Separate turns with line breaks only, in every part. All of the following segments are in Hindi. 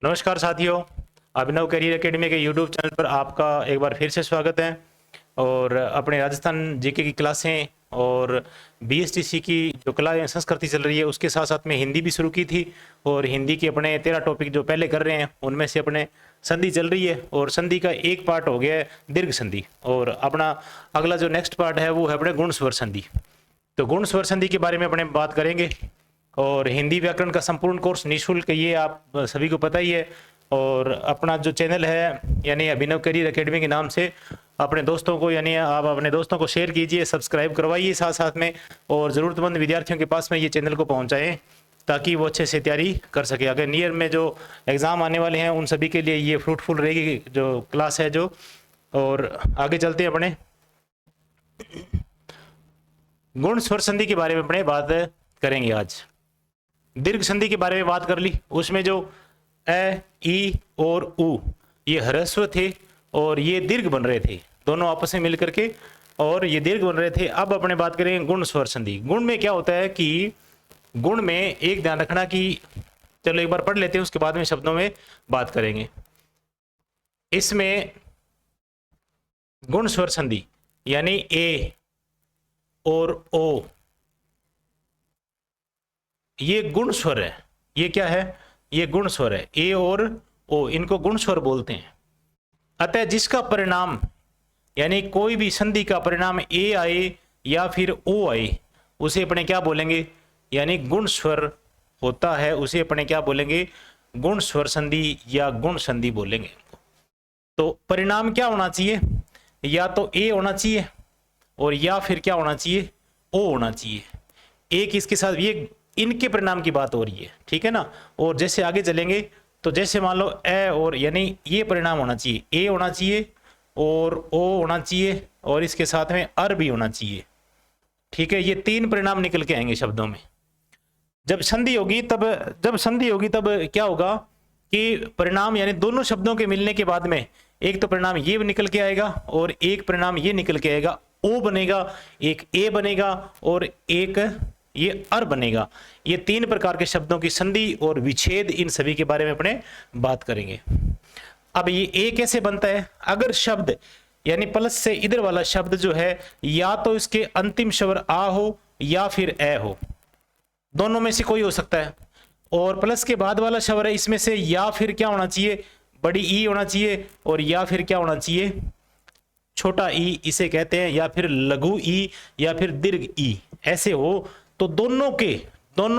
नमस्कार साथियों, अभिनव करियर एकेडमी के यूट्यूब चैनल पर आपका एक बार फिर से स्वागत है। और अपने राजस्थान जीके की क्लासें और बीएसटीसी की जो कला एवं संस्कृति चल रही है उसके साथ साथ में हिंदी भी शुरू की थी। और हिंदी के अपने 13 टॉपिक जो पहले कर रहे हैं उनमें से अपने संधि चल रही है और संधि का एक पार्ट हो गया है दीर्घ संधि। और अपना अगला जो नेक्स्ट पार्ट है वो है अपने गुण स्वर संधि। तो गुण स्वर संधि के बारे में अपने बात करेंगे। और हिंदी व्याकरण का संपूर्ण कोर्स निःशुल्क, ये आप सभी को पता ही है। और अपना जो चैनल है यानी अभिनव करियर एकेडमी के नाम से अपने दोस्तों को यानी आप अपने दोस्तों को शेयर कीजिए, सब्सक्राइब करवाइए साथ साथ में। और ज़रूरतमंद विद्यार्थियों के पास में ये चैनल को पहुंचाएं ताकि वो अच्छे से तैयारी कर सके। अगर नियर में जो एग्ज़ाम आने वाले हैं उन सभी के लिए ये फ्रूटफुल रहेगी जो क्लास है जो। और आगे चलते हैं अपने गुण स्वर संधि के बारे में अपने बात करेंगे आज। दीर्घ संधि के बारे में बात कर ली, उसमें जो ए, ई और उ ये ह्रस्व थे और ये दीर्घ बन रहे थे दोनों आपस में मिलकर के, और ये दीर्घ बन रहे थे। अब अपने बात करेंगे गुण स्वर संधि। गुण में क्या होता है कि गुण में एक ध्यान रखना कि चलो एक बार पढ़ लेते हैं उसके बाद में शब्दों में बात करेंगे। इसमें गुण स्वर संधि यानी ए और ओ ये गुण स्वर है। ये क्या है? ये गुण स्वर है। ए और ओ इनको गुण स्वर बोलते हैं। अतः जिसका परिणाम यानी कोई भी संधि का परिणाम ए आए या फिर ओ आए उसे अपने क्या बोलेंगे? यानी गुण स्वर होता है, उसे अपने क्या बोलेंगे? गुण स्वर संधि या गुण संधि बोलेंगे। तो परिणाम क्या होना चाहिए? या तो ए होना चाहिए और या फिर क्या होना चाहिए? ओ होना चाहिए। एक इसके साथ ये इनके परिणाम की बात हो रही है, ठीक है ना। और जैसे आगे चलेंगे तो जैसे मान लो ए और यानी ये परिणाम होना चाहिए, ए होना चाहिए और ओ होना चाहिए और इसके साथ में अर भी होना चाहिए, ठीक है। ये तीन परिणाम निकल के आएंगे शब्दों में। जब संधि होगी तब क्या होगा कि परिणाम यानी दोनों शब्दों के मिलने के बाद में एक तो परिणाम ये निकल के आएगा और एक परिणाम ये निकल के आएगा, ओ बनेगा, एक ए बनेगा और एक ये अर बनेगा। ये तीन प्रकार के शब्दों की संधि और विच्छेद, इन सभी के बारे में अपने बात करेंगे। अब ये ए कैसे बनता है? अगर शब्द यानी प्लस से इधर वाला शब्द जो है या तो इसके अंतिम स्वर आ हो या फिर ए हो, दोनों में से कोई हो सकता है। और प्लस के बाद वाला स्वर है इसमें से या फिर क्या होना चाहिए? बड़ी ई होना चाहिए और या फिर क्या होना चाहिए? छोटा ई, इसे कहते हैं, या फिर लघु ई या फिर दीर्घ ई। ऐसे हो तो दोनों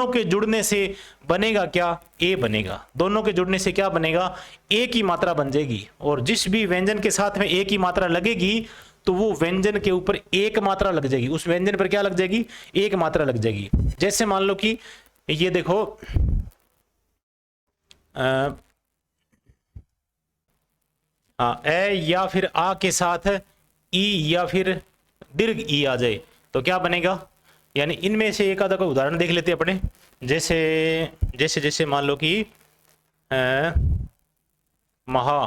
के जुड़ने से बनेगा क्या? ए बनेगा। दोनों के जुड़ने से क्या बनेगा? ए की मात्रा बन जाएगी। और जिस भी व्यंजन के साथ में ए की मात्रा लगेगी तो वो व्यंजन के ऊपर एक मात्रा लग जाएगी, उस व्यंजन पर क्या लग जाएगी? एक मात्रा लग जाएगी। जैसे मान लो कि ये देखो ए या फिर आ के साथ ई या फिर दीर्घ ई आ जाए तो क्या बनेगा? यानी इनमें से एक आधा कोई उदाहरण देख लेते हैं अपने। जैसे जैसे जैसे मान लो कि महा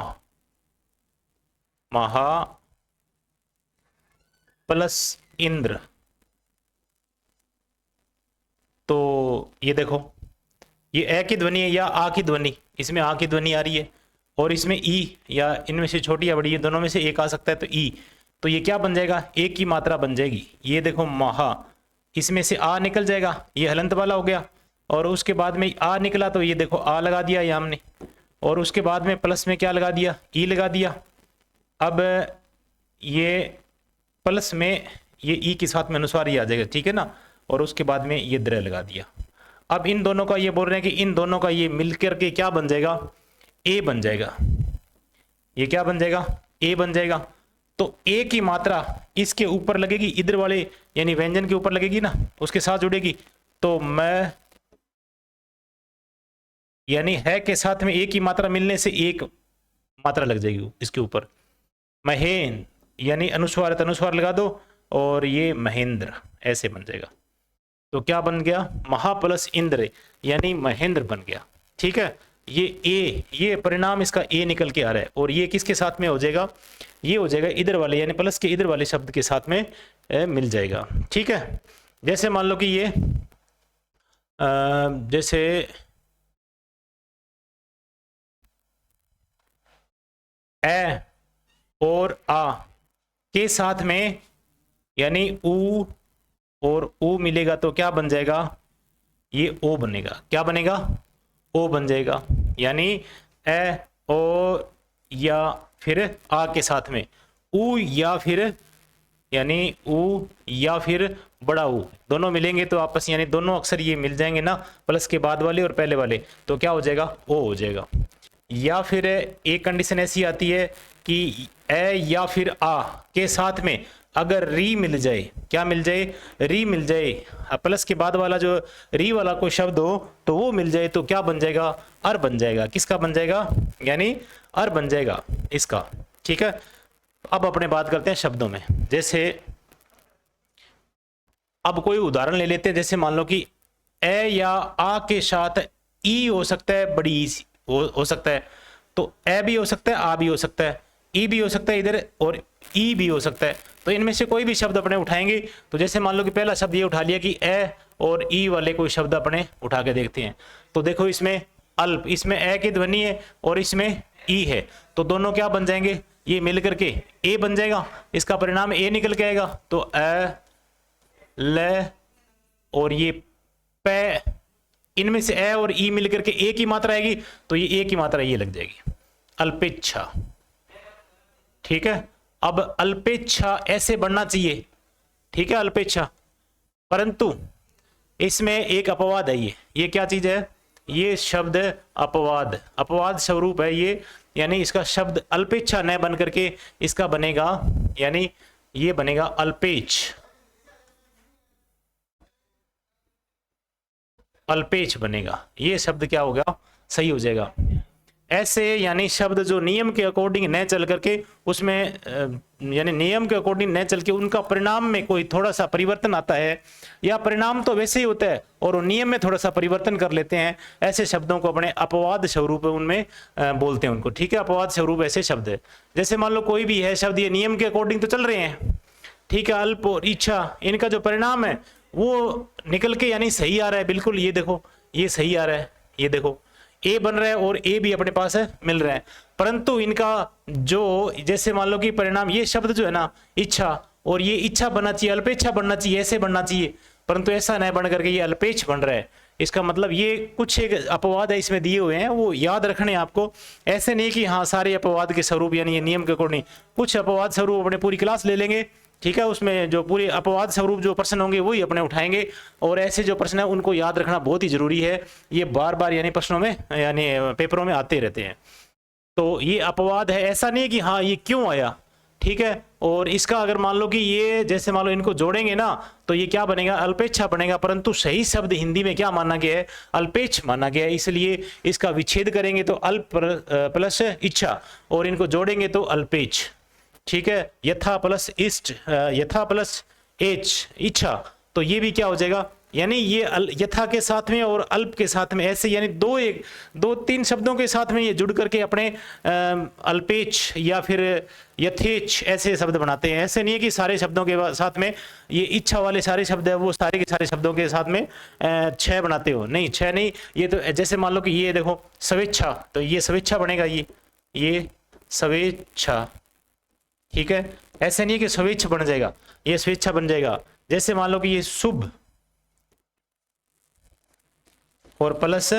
महा प्लस इंद्र, तो ये देखो ये ए की ध्वनि है या आ की ध्वनि, इसमें आ की ध्वनि आ रही है और इसमें ई, या इनमें से छोटी या बड़ी है दोनों में से एक आ सकता है तो ई। तो ये क्या बन जाएगा? एक की मात्रा बन जाएगी। ये देखो महा, इसमें से आ निकल जाएगा, ये हलंत वाला हो गया। और उसके बाद में आ निकला तो ये देखो आ लगा दिया यहाँ हमने, और उसके बाद में प्लस में क्या लगा दिया? ई लगा दिया। अब ये प्लस में ये ई के साथ में अनुस्वार ही आ जाएगा, ठीक है ना। और उसके बाद में ये द्र लगा दिया। अब इन दोनों का ये बोल रहे हैं कि इन दोनों का ये मिलकर के क्या बन जाएगा? ए बन जाएगा। ये क्या बन जाएगा? ए बन जाएगा। तो ए की मात्रा इसके ऊपर लगेगी, इधर वाले यानी व्यंजन के ऊपर लगेगी ना, उसके साथ जुड़ेगी। तो मैं यानी है के साथ में ए की मात्रा मिलने से एक मात्रा लग जाएगी इसके ऊपर। महेन यानी अनुस्वार अनुस्वार लगा दो और ये महेंद्र, ऐसे बन जाएगा। तो क्या बन गया? महा प्लस इंद्र यानी महेंद्र बन गया, ठीक है। ये ए, ये परिणाम इसका ए निकल के आ रहा है। और ये किसके साथ में हो जाएगा? ये हो जाएगा इधर वाले यानी प्लस के इधर वाले शब्द के साथ में मिल जाएगा, ठीक है। जैसे मान लो कि ये जैसे ए और आ के साथ में यानी ऊ और ऊ मिलेगा तो क्या बन जाएगा, ये ओ बनेगा। क्या बनेगा, ओ बन जाएगा। यानी ए ओ या फिर आ के साथ में ऊ या फिर यानी ऊ या फिर बड़ा ऊ दोनों मिलेंगे तो आपस यानी दोनों अक्षर ये मिल जाएंगे ना, प्लस के बाद वाले और पहले वाले, तो क्या हो जाएगा, ओ हो जाएगा। या फिर एक कंडीशन ऐसी आती है कि ए या फिर आ के साथ में अगर री मिल जाए, क्या मिल जाए, री मिल जाए, प्लस के बाद वाला जो री वाला कोई शब्द हो तो वो मिल जाए तो क्या बन जाएगा, अर बन जाएगा। किसका बन जाएगा, यानी अर बन जाएगा इसका। ठीक है, अब अपने बात करते हैं शब्दों में। जैसे अब कोई उदाहरण ले लेते हैं, जैसे मान लो कि ए या आ के साथ ई हो सकता है, बड़ी ई हो सकता है, तो ए भी हो सकता है, आ भी हो सकता है, ई भी हो सकता है इधर, और ई भी हो सकता है। तो इनमें से कोई भी शब्द अपने उठाएंगे, तो जैसे मान लो कि पहला शब्द ये उठा लिया कि ए और ई वाले कोई शब्द अपने उठा के देखते हैं। तो देखो इसमें अल्प, इसमें ए की ध्वनि है और इसमें ई है, तो दोनों क्या बन जाएंगे, ये मिल करके ए बन जाएगा। इसका परिणाम ए निकल के आएगा, तो ए ल और ये पे, इनमें से ए और ई मिलकर के ए की मात्रा आएगी, तो ये ए की मात्रा ये लग जाएगी, अल्पेच्छा। ठीक है, अब अल्पेच्छा ऐसे बढ़ना चाहिए, ठीक है, अल्पेच्छा, परंतु इसमें एक अपवाद है। ये क्या चीज है, ये शब्द अपवाद, अपवाद स्वरूप है ये, यानी इसका शब्द अल्पेच्छा न बन करके इसका बनेगा, यानी ये बनेगा अल्पेच, अल्पेच बनेगा। ये शब्द क्या होगा, सही हो जाएगा। ऐसे यानी शब्द जो नियम के अकॉर्डिंग न चल करके उसमें यानी नियम के अकॉर्डिंग न चल के उनका परिणाम में कोई थोड़ा सा परिवर्तन आता है, या परिणाम तो वैसे ही होता है और नियम में थोड़ा सा परिवर्तन कर लेते हैं, ऐसे शब्दों को अपने अपवाद स्वरूप उनमें बोलते हैं उनको। ठीक है, अपवाद स्वरूप ऐसे शब्द है। जैसे मान लो कोई भी है शब्द, ये नियम के अकॉर्डिंग तो चल रहे हैं, ठीक है, अल्प और इच्छा, इनका जो परिणाम है वो निकल के यानी सही आ रहा है, बिल्कुल ये देखो ये सही आ रहा है, ये देखो ए बन रहा है और ए भी अपने पास है मिल रहा है, परंतु इनका जो जैसे मान लो कि परिणाम ये शब्द जो है ना इच्छा, और ये इच्छा बनना चाहिए, अल्पेच्छा बनना चाहिए, ऐसे बनना चाहिए, परंतु ऐसा नहीं बन करके ये अल्पेच्छ बन रहा है। इसका मतलब ये कुछ एक अपवाद है इसमें दिए हुए हैं, वो याद रखने आपको। ऐसे नहीं कि हाँ सारे अपवाद के स्वरूप यानी ये नियम के अकॉर्डिंग, कुछ अपवाद स्वरूप अपने पूरी क्लास ले लेंगे, ठीक है, उसमें जो पूरे अपवाद स्वरूप जो प्रश्न होंगे वही अपने उठाएंगे, और ऐसे जो प्रश्न है उनको याद रखना बहुत ही जरूरी है। ये बार बार यानी प्रश्नों में यानी पेपरों में आते रहते हैं। तो ये अपवाद है, ऐसा नहीं कि हाँ ये क्यों आया, ठीक है, और इसका अगर मान लो कि ये जैसे मान लो इनको जोड़ेंगे ना तो ये क्या बनेगा, अल्पेच्छा बनेगा, परंतु सही शब्द हिंदी में क्या माना गया है, अल्पेच्छ माना गया है, इसलिए इसका विच्छेद करेंगे तो अल्प प्लस इच्छा, और इनको जोड़ेंगे तो अल्पेच्छ। ठीक है, यथा प्लस इष्ट, यथा प्लस एच इच्छा, तो ये भी क्या हो जाएगा, यानी ये यथा के साथ में और अल्प के साथ में ऐसे यानी दो तीन शब्दों के साथ में ये जुड़ करके अपने अल्पेच या फिर यथेच ऐसे शब्द बनाते हैं। ऐसे नहीं है कि सारे शब्दों के साथ में ये इच्छा वाले सारे शब्द है वो सारे के सारे शब्दों के साथ में छह बनाते हो, नहीं छह नहीं, ये तो जैसे मान लो कि ये देखो स्वेच्छा, तो ये स्वेच्छा बनेगा, ये स्वेच्छा, ठीक है, ऐसे नहीं कि स्वेच्छ बन जाएगा, ये स्वेच्छा बन जाएगा। जैसे मान लो कि ये शुभ और प्लस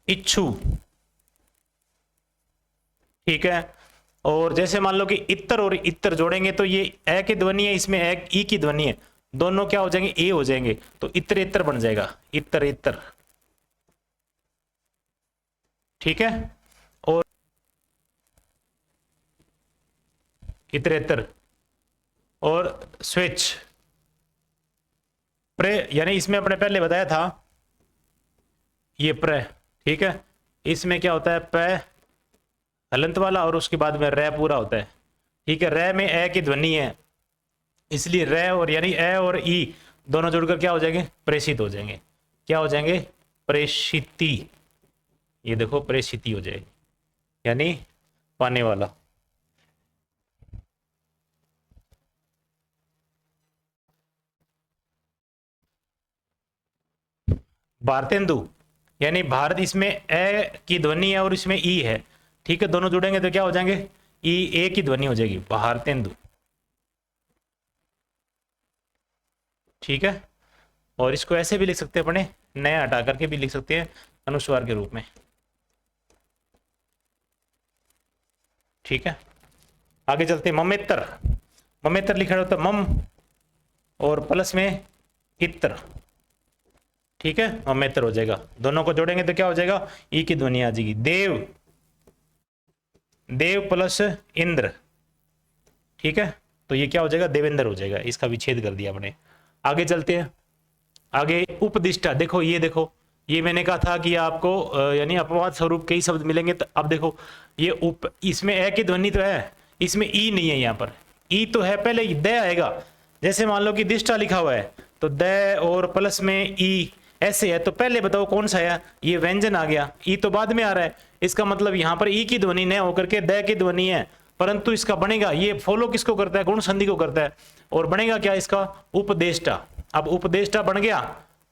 इच्छु, ठीक है, और जैसे मान लो कि इत्र और इत्र जोड़ेंगे तो ये ए की ध्वनि है, इसमें ए ई की ध्वनि है, दोनों क्या हो जाएंगे, ए हो जाएंगे, तो इत्र इत्र बन जाएगा, इत्र इत्र, ठीक है, और इत्र इत्र और स्वेच्छ प्रे, यानी इसमें अपने पहले बताया था ये प्र, ठीक है, इसमें क्या होता है प हलंत वाला और उसके बाद में रे पूरा होता है, ठीक है, रे में ए की ध्वनि है, इसलिए रे और यानी ए और ई दोनों जुड़कर क्या हो जाएंगे, प्रेषित हो जाएंगे, क्या हो जाएंगे, प्रेषिति, ये देखो प्रेषिति हो जाएगी, यानी पाने वाला। भारतेंदु यानी भारत, इसमें ए की ध्वनि है और इसमें ई है, ठीक है, दोनों जुड़ेंगे तो क्या हो जाएंगे, ई ए की ध्वनि हो जाएगी भारतेंदु, ठीक है। और इसको ऐसे भी लिख सकते हैं अपने, नया हटा करके भी लिख सकते हैं अनुस्वार के रूप में, ठीक है। आगे चलते हैं, ममेतर, ममेतर लिखा होता है मम और प्लस में इत्र, ठीक है, ममेतर हो जाएगा। दोनों को जोड़ेंगे तो क्या हो जाएगा, ई की ध्वनि आ जाएगी। देव, देव प्लस इंद्र, ठीक है, तो ये क्या हो जाएगा, देवेंद्र हो जाएगा। इसका विच्छेद कर दिया हमने। आगे चलते हैं, आगे उपदिष्टा, देखो ये देखो, ये मैंने कहा था कि आपको यानी अपवाद स्वरूप कई शब्द मिलेंगे। तो अब देखो ये उप, इसमें ए की ध्वनि तो है, इसमें ई नहीं है। यहाँ पर ई तो है, पहले द आएगा। जैसे मान लो कि दिष्टा लिखा हुआ है तो द और प्लस में ई ऐसे है, तो पहले बताओ कौन सा है, ये व्यंजन आ गया, ई तो बाद में आ रहा है। इसका मतलब यहाँ पर ई की ध्वनि न होकर के द की ध्वनि है, परंतु इसका बनेगा, ये फॉलो किसको करता है, गुण संधि को करता है, और बनेगा क्या इसका, उपदेष्टा। अब उपदेष्टा बन गया,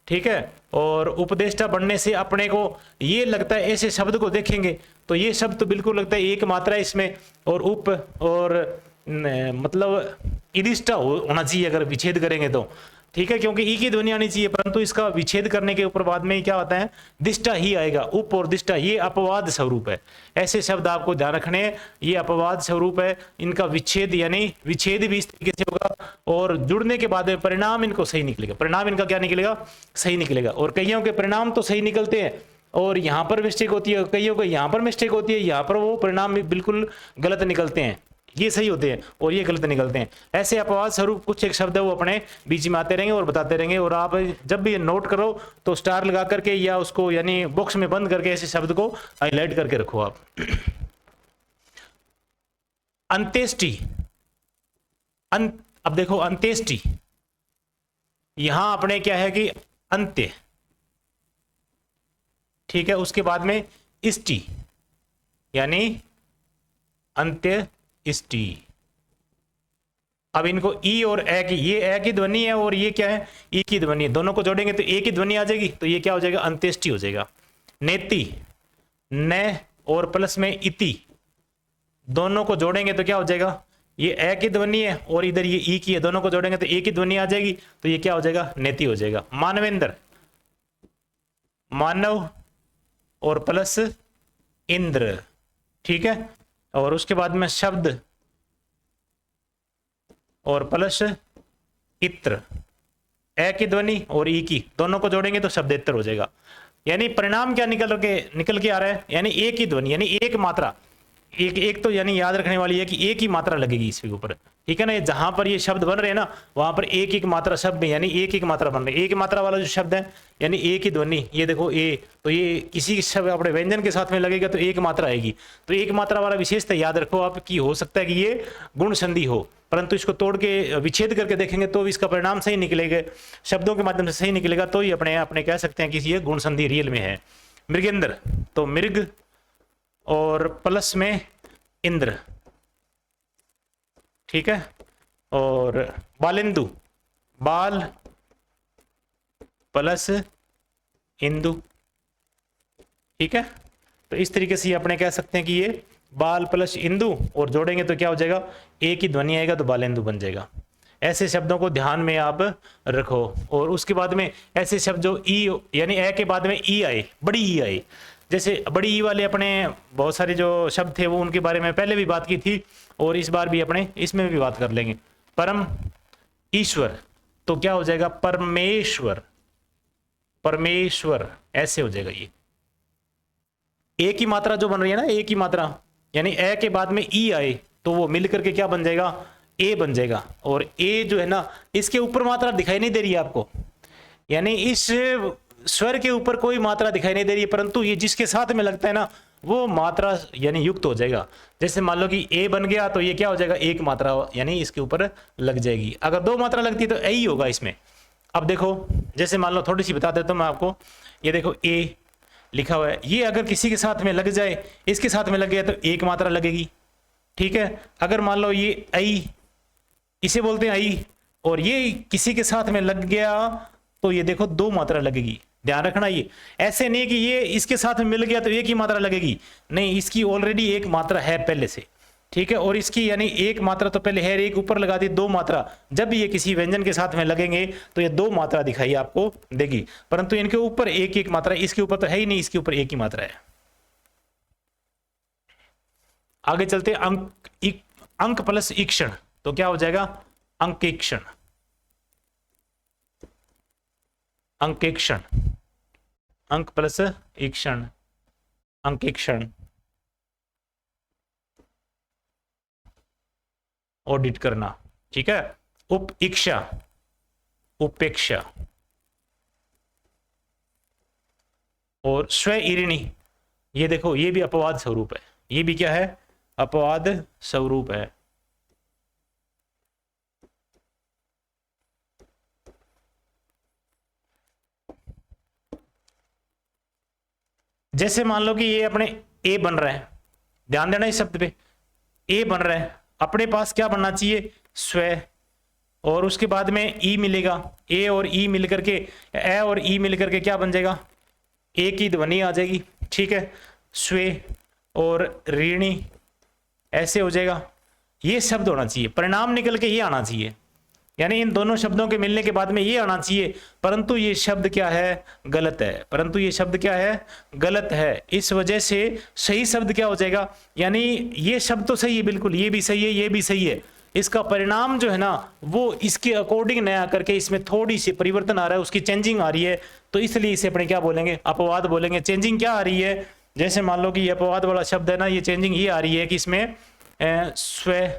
ठीक है। और उपदेष्टा बनने से अपने को ये लगता है, ऐसे शब्द को देखेंगे तो ये शब्द तो बिल्कुल लगता है एक मात्रा है इसमें, और उप और मतलब इदिष्टा होना चाहिए अगर विच्छेद करेंगे तो, ठीक है, क्योंकि ई की ध्वनि आनी चाहिए, परंतु इसका विच्छेद करने के ऊपर बाद में क्या होता है, दिष्टा ही आएगा। उप और दिष्टा ये अपवाद स्वरूप है, ऐसे शब्द आपको ध्यान रखने हैं, ये अपवाद स्वरूप है। इनका विच्छेद यानी विच्छेद भी इस तरीके से होगा, और जुड़ने के बाद में परिणाम इनको सही निकलेगा। परिणाम इनका क्या निकलेगा, सही निकलेगा। और कईयों के परिणाम तो सही निकलते हैं और यहाँ पर मिस्टेक होती है, कईयों को यहाँ पर मिस्टेक होती है, यहाँ पर वो परिणाम बिल्कुल गलत निकलते हैं, ये सही होते हैं और ये गलत निकलते हैं। ऐसे अपवाद स्वरूप कुछ एक शब्द है वो अपने बीच में आते रहेंगे और बताते रहेंगे। और आप जब भी नोट करो तो स्टार लगा करके या उसको यानी बॉक्स में बंद करके ऐसे शब्द को हाईलाइट करके रखो आप। अंत्येष्टि, अब देखो अंत्येष्टि, यहां अपने क्या है कि अंत्य, ठीक है, उसके बाद में इष्टि यानी अंत्य इष्टि। अब इनको ई और ए की, ये ए की ध्वनि है और ये क्या है, ई की ध्वनि है, दोनों को जोड़ेंगे तो ए की ध्वनि आ जाएगी, तो ये क्या हो जाएगा, अंत्येष्टि हो जाएगा। नेति, न और प्लस में इति, दोनों को जोड़ेंगे तो क्या हो जाएगा, ये ए की ध्वनि है और इधर ये ई की है, दोनों को जोड़ेंगे तो ए की ध्वनि आ जाएगी, तो ये क्या हो जाएगा, नेति हो जाएगा। मानवेंद्र, मानव और प्लस इंद्र, ठीक है, और उसके बाद में शब्द और प्लस इत्र, ए की ध्वनि और ई की, दोनों को जोड़ेंगे तो शब्देतर हो जाएगा। यानी परिणाम क्या निकल के आ रहा है, यानी एक ही ध्वनि, यानी एक मात्रा, एक तो यानी याद रखने वाली है कि एक ही मात्रा लगेगी इसके ऊपर, ठीक है ना। जहां पर ये शब्द बन रहे हैं ना वहां पर एक एक मात्रा शब्द यानी एक एक मात्रा बन रही है। एक मात्रा वाला जो शब्द है यानी एक ही ध्वनि, ये देखो ए, तो ये किसी शब्द अपने व्यंजन के साथ में लगेगा तो एक मात्रा आएगी। तो एक मात्रा वाला विशेषता याद रखो आप कि हो सकता है कि ये गुण संधि हो, परंतु इसको तोड़ के विच्छेद करके देखेंगे तो इसका परिणाम सही निकलेगा, शब्दों के माध्यम से सही निकलेगा, तो ही अपने कह सकते हैं कि ये गुण संधि रियल में है। मृगेंद्र, तो मृग और प्लस में इंद्र, ठीक है, और बालेंदु, बाल प्लस इंदु, ठीक है। तो इस तरीके से अपने कह सकते हैं कि ये बाल प्लस इंदु और जोड़ेंगे तो क्या हो जाएगा, एक ही ध्वनि आएगा तो बालेंदु बन जाएगा। ऐसे शब्दों को ध्यान में आप रखो। और उसके बाद में ऐसे शब्द जो ई यानी ए के बाद में ई आए, बड़ी ई आए, जैसे बड़ी ई वाले अपने बहुत सारे जो शब्द थे वो उनके बारे में पहले भी बात की थी और इस बार भी अपने इसमें भी बात कर लेंगे। परम ईश्वर, तो क्या हो जाएगा, परमेश्वर, परमेश्वर ऐसे हो जाएगा। ये एक ही मात्रा जो बन रही है ना, एक ही मात्रा, यानी ए के बाद में ई आए तो वो मिलकर के क्या बन जाएगा, ए बन जाएगा। और ए जो है ना इसके ऊपर मात्रा दिखाई नहीं दे रही है आपको, यानी इस स्वर के ऊपर कोई मात्रा दिखाई नहीं दे रही है, परंतु ये जिसके साथ में लगता है ना वो मात्रा यानी युक्त हो जाएगा। जैसे मान लो कि ए बन गया तो ये क्या हो जाएगा, एक मात्रा यानी इसके ऊपर लग जाएगी। अगर दो मात्रा लगती है तो ए ही होगा इसमें। अब देखो जैसे मान लो थोड़ी सी बता देता हूँ मैं आपको, ये देखो ए लिखा हुआ है, ये अगर किसी के साथ में लग जाए, इसके साथ में लग गया तो एक मात्रा लगेगी, ठीक है। अगर मान लो ये आई, इसे बोलते हैं आई, और ये किसी के साथ में लग गया तो ये देखो दो मात्रा लगेगी। ध्यान रखना, ये ऐसे नहीं कि ये इसके साथ में मिल गया तो एक ही मात्रा लगेगी, नहीं, इसकी ऑलरेडी एक मात्रा है पहले से। ठीक है। और इसकी यानी एक मात्रा तो पहले है, एक ऊपर लगा दी, दो मात्रा जब भी ये किसी व्यंजन के साथ में लगेंगे तो ये दो मात्रा दिखाई आपको देगी, परंतु इनके ऊपर एक एक मात्रा, इसके ऊपर तो है ही नहीं, इसके ऊपर एक ही मात्रा है। आगे चलते अंक प्लस ईक्षण, तो क्या हो जाएगा अंकेक्षण, अंकेक्षण, अंक प्लस ईक्षण, अंकेक्षण, ऑडिट करना, ठीक है। उपेक्षा, उपेक्षा, और स्व-ईरिणी, ये देखो ये भी अपवाद स्वरूप है, ये भी क्या है अपवाद स्वरूप है। जैसे मान लो कि ये अपने ए बन रहा है, ध्यान देना इस शब्द पे, ए बन रहा है, अपने पास क्या बनना चाहिए स्व, और उसके बाद में ई मिलेगा, ए और ई मिलकर के, ए और ई मिलकर के क्या बन जाएगा, ए की ध्वनि आ जाएगी, ठीक है। स्वे और ऋणी ऐसे हो जाएगा, ये शब्द होना चाहिए, परिणाम निकल के ये आना चाहिए, यानी इन दोनों शब्दों के मिलने के बाद में ये आना चाहिए, परंतु ये शब्द क्या है गलत है, परंतु ये शब्द क्या है गलत है। इस वजह से सही शब्द क्या हो जाएगा, यानी ये शब्द तो सही है बिल्कुल, ये भी सही है, ये भी सही है, इसका परिणाम जो है ना वो इसके अकॉर्डिंग नया करके इसमें थोड़ी सी परिवर्तन आ रहा है, उसकी चेंजिंग आ रही है, तो इसलिए इसे अपने क्या बोलेंगे अपवाद बोलेंगे। चेंजिंग क्या आ रही है, जैसे मान लो कि ये अपवाद वाला शब्द है ना, ये चेंजिंग ये आ रही है कि इसमें स्व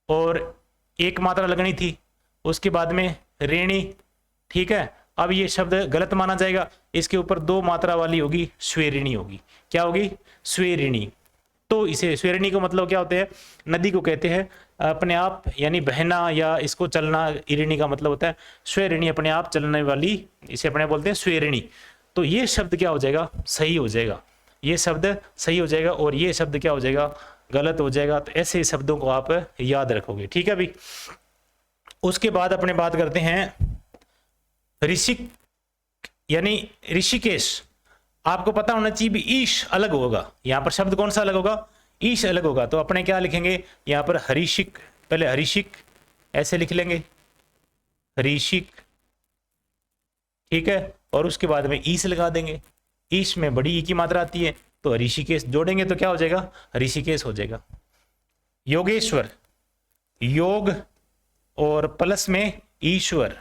और एक मात्रा लगनी थी, उसके बाद में ऋणी, ठीक है। अब ये शब्द गलत माना जाएगा, इसके ऊपर दो मात्रा वाली होगी, स्वेरिणी होगी, क्या होगी स्वेरिणी। तो इसे स्वेरिणी को मतलब क्या होते हैं, नदी को कहते हैं अपने आप यानी बहना या इसको चलना, इरिणी का मतलब होता है स्वेरिणी, अपने आप चलने वाली, इसे अपने बोलते हैं स्वेरिणी। तो ये शब्द क्या हो जाएगा सही हो जाएगा, ये शब्द सही हो जाएगा और ये शब्द क्या हो जाएगा गलत हो जाएगा। तो ऐसे शब्दों को आप याद रखोगे, ठीक है। अभी उसके बाद अपने बात करते हैं ऋषिक यानी ऋषिकेश। आपको पता होना चाहिए भी ईश अलग होगा, यहाँ पर शब्द कौन सा अलग होगा ईश अलग होगा, तो अपने क्या लिखेंगे यहाँ पर हरिशिक, पहले हरिशिक ऐसे लिख लेंगे हरिशिक, ठीक है, और उसके बाद में ईश लगा देंगे, ईश में बड़ी ई की मात्रा आती है तो ऋषिकेश जोड़ेंगे तो क्या हो जाएगा ऋषिकेश हो जाएगा। योगेश्वर, योग और प्लस में ईश्वर,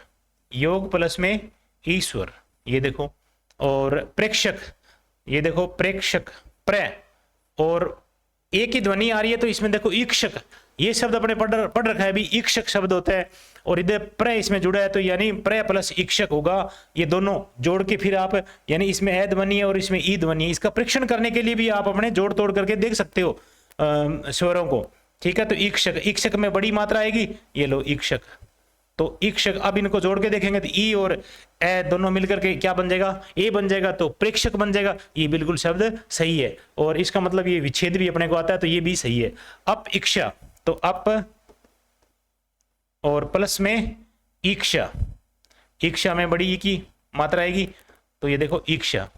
योग प्लस में ईश्वर, ये देखो। और प्रेक्षक, ये देखो प्रेक्षक, प्रे और एक ही ध्वनि आ रही है तो इसमें देखो इक्षक, ये शब्द अपने पढ़ रखा है भी, इक्षक शब्द होता है और इधर प्रे इसमें जुड़ा है तो यानी प्रे प्लस इक्षक होगा। ये दोनों जोड़ के फिर आप यानी इसमें ए ध्वनि है और इसमें ई ध्वनि है, इसका परीक्षण करने के लिए भी आप अपने जोड़ तोड़ करके देख सकते हो स्वरों को, ठीक है। तो इक्षक, इक्षक में बड़ी मात्रा आएगी, ये लो इक्षक, तो इक्षक। अब इनको जोड़ के देखेंगे तो ई और ए दोनों मिलकर के क्या बन जाएगा ए बन जाएगा, तो प्रेक्षक बन जाएगा, ये बिल्कुल शब्द सही है। और इसका मतलब ये विच्छेद भी अपने को आता है तो ये भी सही है। अप इक्षा, तो अप और प्लस में इक्षा, इक्षा में बड़ी ई की मात्रा आएगी तो ये देखो इक्षा।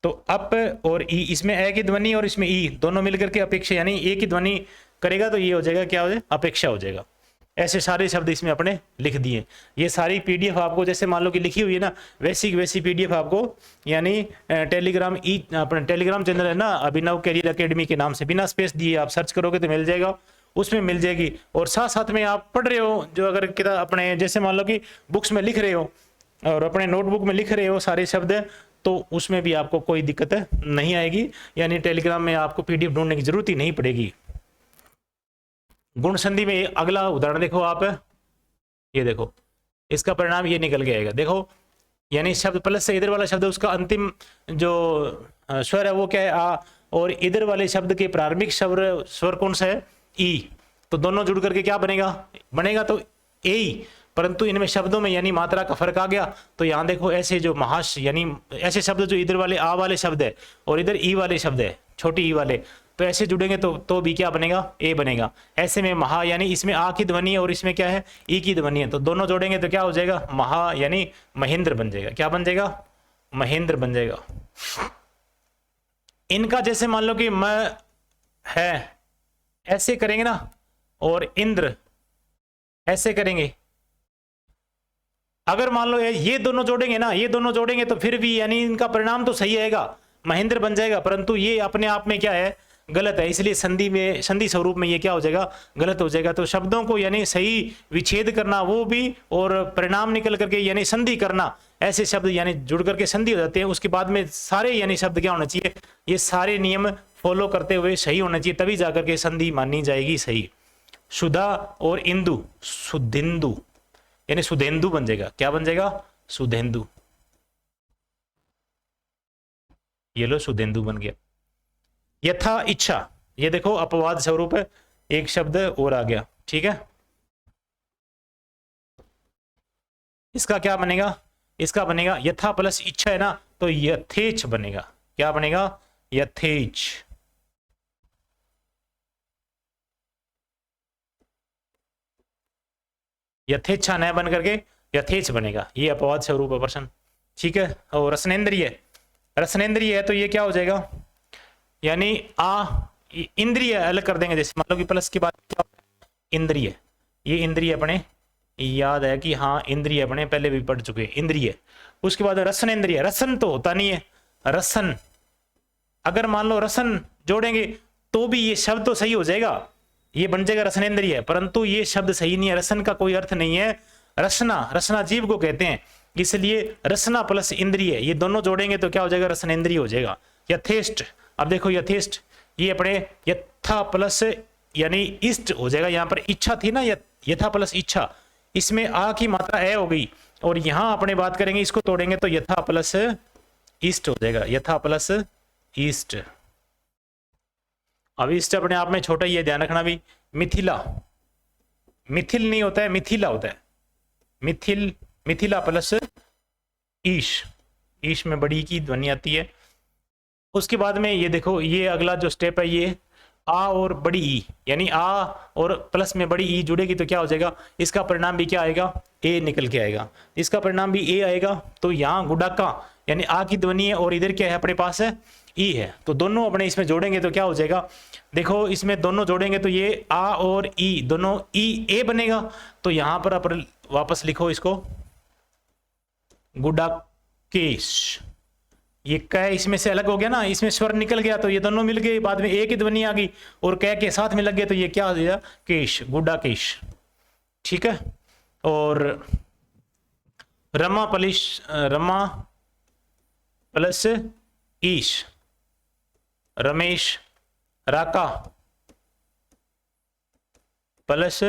तो अप और ई, इसमें ए की ध्वनि और इसमें ई दोनों मिलकर के अपेक्षा यानी ए की ध्वनि करेगा तो ये हो जाएगा क्या हो जाएगा अपेक्षा हो जाएगा। ऐसे सारे शब्द इसमें अपने लिख दिए। ये सारी पीडीएफ आपको जैसे मान लो कि लिखी हुई है ना, वैसी वैसी पीडीएफ आपको यानी टेलीग्राम अपने टेलीग्राम चैनल है ना अभिनव कैरियर एकेडमी के नाम से, बिना स्पेस दिए आप सर्च करोगे तो मिल जाएगा, उसमें मिल जाएगी। और साथ साथ में आप पढ़ रहे हो जो अगर किताब अपने जैसे मान लो कि बुक्स में लिख रहे हो और अपने नोटबुक में लिख रहे हो सारे शब्द, तो उसमें भी आपको कोई दिक्कत नहीं आएगी, यानी टेलीग्राम में आपको पीडीएफ ढूंढने की जरूरत ही नहीं पड़ेगी। गुण संधि में अगला उदाहरण देखो आप, ये देखो इसका परिणाम ये निकल के आएगा, देखो यानी शब्द प्लस से इधर वाला शब्द उसका अंतिम जो स्वर है वो क्या है आ, और इधर वाले शब्द के प्रारंभिक स्वर कौन सा है ई, तो दोनों जुड़ करके क्या बनेगा तो ए ही, परंतु इनमें शब्दों में यानी मात्रा का फर्क आ गया। तो यहाँ देखो ऐसे जो महाश यानी ऐसे शब्द जो इधर वाले आ वाले शब्द है और इधर ई वाले शब्द है छोटी ई वाले, तो ऐसे जुड़ेंगे तो भी क्या बनेगा ए बनेगा। ऐसे में महा यानी इसमें आ की ध्वनि है और इसमें क्या है ई की ध्वनि है, तो दोनों जोड़ेंगे तो क्या हो जाएगा महा यानी महेंद्र बन जाएगा। क्या बन जाएगा महेंद्र बन जाएगा। इनका जैसे मान लो कि म है ऐसे करेंगे ना, और इंद्र ऐसे करेंगे। अगर मान लो ये दोनों जोड़ेंगे ना, ये दोनों जोड़ेंगे तो फिर भी यानी इनका परिणाम तो सही आएगा, महेंद्र बन जाएगा, परंतु ये अपने आप में क्या है, गलत है। इसलिए संधि में, संधि स्वरूप में ये क्या हो जाएगा, गलत हो जाएगा। तो शब्दों को यानी सही विच्छेद करना वो भी, और परिणाम निकल करके यानी संधि करना, ऐसे शब्द यानी जुड़ करके संधि हो जाते हैं। उसके बाद में सारे यानी शब्द क्या होना चाहिए, ये सारे नियम फॉलो करते हुए सही होना चाहिए, तभी जाकर के संधि मानी जाएगी सही। सुधा और इंदु, सुधिंदु यानी सुधेंदु बन जाएगा। क्या बन जाएगा, सुधेंदु। ये लो सुधेंदु बन गया। यथा इच्छा, ये देखो अपवाद स्वरूप है, एक शब्द और आ गया, ठीक है। इसका क्या बनेगा, इसका बनेगा यथा प्लस इच्छा है ना, तो यथेच बनेगा। क्या बनेगा, यथेच। यथेच्छा न बन करके यथेच बनेगा, ये अपवाद स्वरूप है प्रश्न, ठीक है। और रसनेन्द्रिय, रसनेन्द्रिय है तो ये क्या हो जाएगा, यानी इंद्रिय अलग कर देंगे, जैसे मान लो कि प्लस के बाद इंद्रिय, ये इंद्रिय अपने याद है कि हाँ इंद्रिय अपने पहले भी पढ़ चुके हैं, इंद्रिय। उसके बाद रसनेन्द्रिय, रसन तो होता नहीं है, रसन अगर मान लो रसन जोड़ेंगे तो भी ये शब्द तो सही हो जाएगा, ये बन जाएगा रसनेन्द्रिय, परंतु ये शब्द सही नहीं है, रसन का कोई अर्थ नहीं है। रसना, रसना जीव को कहते हैं, इसलिए रसना प्लस इंद्रिय ये दोनों जोड़ेंगे तो क्या हो जाएगा, रसनेन्द्रिय हो जाएगा। यथेष्ट, अब देखो यथेष्ट ये अपने यथा प्लस यानी इष्ट हो जाएगा। यहाँ पर इच्छा थी ना, यथा प्लस इच्छा, इसमें आ की मात्रा ए हो गई, और यहां अपने बात करेंगे इसको तोड़ेंगे तो यथा प्लस इष्ट हो जाएगा, यथा प्लस इष्ट। अब इष्ट अपने आप में छोटा ही है, ध्यान रखना भी। मिथिला, मिथिल नहीं होता है, मिथिला होता है, मिथिल, मिथिला प्लस ईश, ईश में बड़ी की ध्वनि आती है। उसके बाद में ये देखो, ये अगला जो स्टेप है, ये आ और बड़ी ई, यानी आ और प्लस में बड़ी ई जुड़ेगी तो क्या हो जाएगा, इसका परिणाम भी क्या आएगा, ए निकल के आएगा, इसका परिणाम भी ए आएगा। तो यहाँ गुडाका यानी आ की ध्वनि है, और इधर क्या है अपने पास है, ई है, तो दोनों अपने इसमें जोड़ेंगे तो क्या हो जाएगा, देखो इसमें दोनों जोड़ेंगे तो ये आ और ई दोनों ई ए बनेगा। तो यहां पर अपन वापस लिखो इसको, गुडाकेश, ये क इसमें से अलग हो गया ना, इसमें स्वर निकल गया तो ये दोनों मिल गए, बाद में एक ही ध्वनि आ गई और क के साथ में लग गया तो ये क्या हो गया, केश, गुडाकेश, ठीक है। और रमा प्लस ईश, रमेश, राका प्लस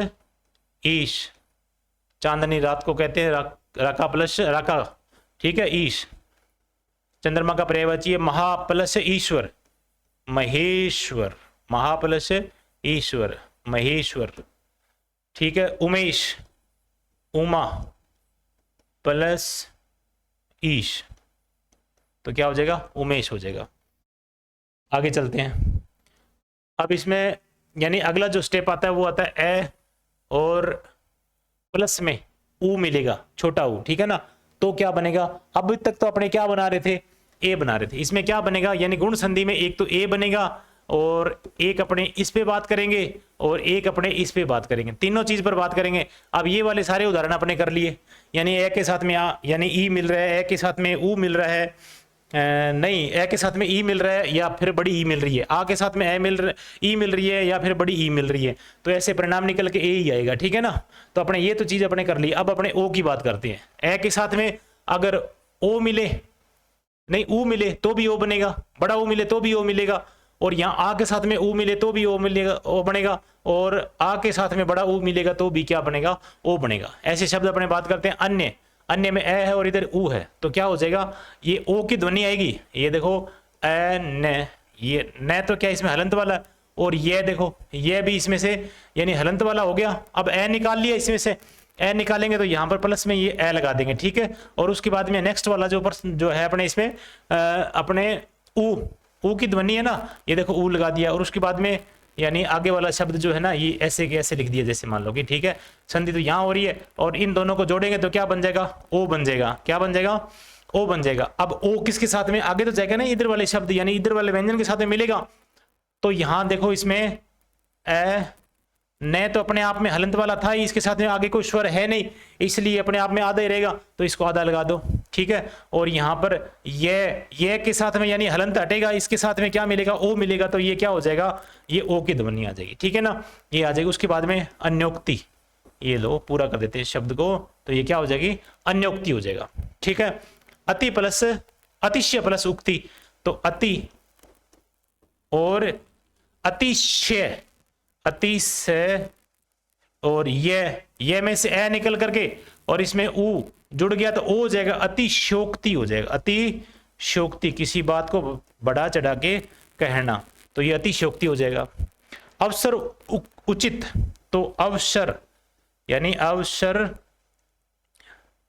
ईश, चांदनी रात को कहते हैं राका प्लस राका, ठीक है, ईश। चंद्रमा का पर्यायवाची है महा प्लस ईश्वर, महेश्वर, महा प्लस ईश्वर, महेश्वर, ठीक है। उमेश, उमा प्लस ईश, तो क्या हो जाएगा, उमेश हो जाएगा। आगे चलते हैं। अब इसमें यानी अगला जो स्टेप आता है वो आता है ए और प्लस में ऊ मिलेगा, छोटा ऊ, ठीक है ना। तो क्या बनेगा, अब तक तो अपने क्या बना रहे थे, ए बना रहे थे, इसमें क्या बनेगा, यानी गुण संधि में एक तो ए बनेगा और एक अपने इस पे बात करेंगे और एक अपने इस पे बात करेंगे, तीनों चीज पर बात करेंगे। अब ये वाले सारे उदाहरण अपने कर लिए, यानी ए के साथ में आ यानी ई मिल रहा है, ए के साथ में ऊ मिल रहा है, नहीं ए के साथ में ई मिल रहा है या फिर बड़ी ई मिल रही है, आ के साथ में ई मिल रही है या फिर बड़ी ई मिल रही है, तो ऐसे परिणाम निकल के ए ही आएगा, ठीक है ना। तो अपने ये तो चीज अपने कर ली। अब अपने ओ की बात करते हैं। ए के साथ में अगर ओ मिले, नहीं ऊ मिले तो भी ओ बनेगा, बड़ा ओ मिले तो भी ओ मिलेगा, और यहाँ आ के साथ में ऊ मिले तो भी ओ मिलेगा, ओ बनेगा, और आ के साथ में बड़ा ऊ मिलेगा तो भी क्या बनेगा, ओ बनेगा। ऐसे शब्द अपने बात करते हैं। अन्य, अन्य में ए है और इधर ऊ है तो क्या हो जाएगा, ये ओ की ध्वनि आएगी। ये देखो ए न, ये न तो क्या इसमें हलंत वाला, और ये देखो ये भी इसमें से यानी हलंत वाला हो गया। अब ए निकाल लिया, इसमें से ए निकालेंगे तो यहाँ पर प्लस में ये ए लगा देंगे, ठीक है। और उसके बाद में नेक्स्ट वाला जो है अपने इसमें अपने ऊ की ध्वनि है ना, ये देखो ऊ लगा दिया, और उसके बाद में यानी आगे वाला शब्द जो है ना ये ऐसे के ऐसे लिख दिया, जैसे मान लो कि ठीक है संधि तो यहाँ हो रही है, और इन दोनों को जोड़ेंगे तो क्या बन जाएगा, ओ बन जाएगा। क्या बन जाएगा, ओ बन जाएगा। अब ओ किसके साथ में आगे तो जाएगा ना, इधर वाले शब्द यानी इधर वाले व्यंजन के साथ में मिलेगा। तो यहाँ देखो इसमें ए न तो अपने आप में हलंत वाला था ही, इसके साथ में आगे कोई स्वर है नहीं, इसलिए अपने आप में आधा ही रहेगा, तो इसको आधा लगा दो, ठीक है। और यहाँ पर ये के साथ में यानी हलंत हटेगा, इसके साथ में क्या मिलेगा, ओ मिलेगा, तो ये क्या हो जाएगा, ये ओ की ध्वनि आ जाएगी, ठीक है ना, ये आ जाएगी। उसके बाद में अन्योक्ति, ये लो पूरा कर देते हैं शब्द को, तो ये क्या हो जाएगी, अन्योक्ति हो जाएगा, ठीक है। अति प्लस अतिशय प्लस उक्ति, तो अति और अतिशय, अतिशय और ये में से ए निकल करके और इसमें ऊ जुड़ गया तो ओ हो जाएगा, अतिशयोक्ति हो जाएगा, अतिशयोक्ति, किसी बात को बढ़ा चढ़ा के कहना, तो ये अतिशयोक्ति हो जाएगा। अवसर उचित, तो अवसर यानी अवसर,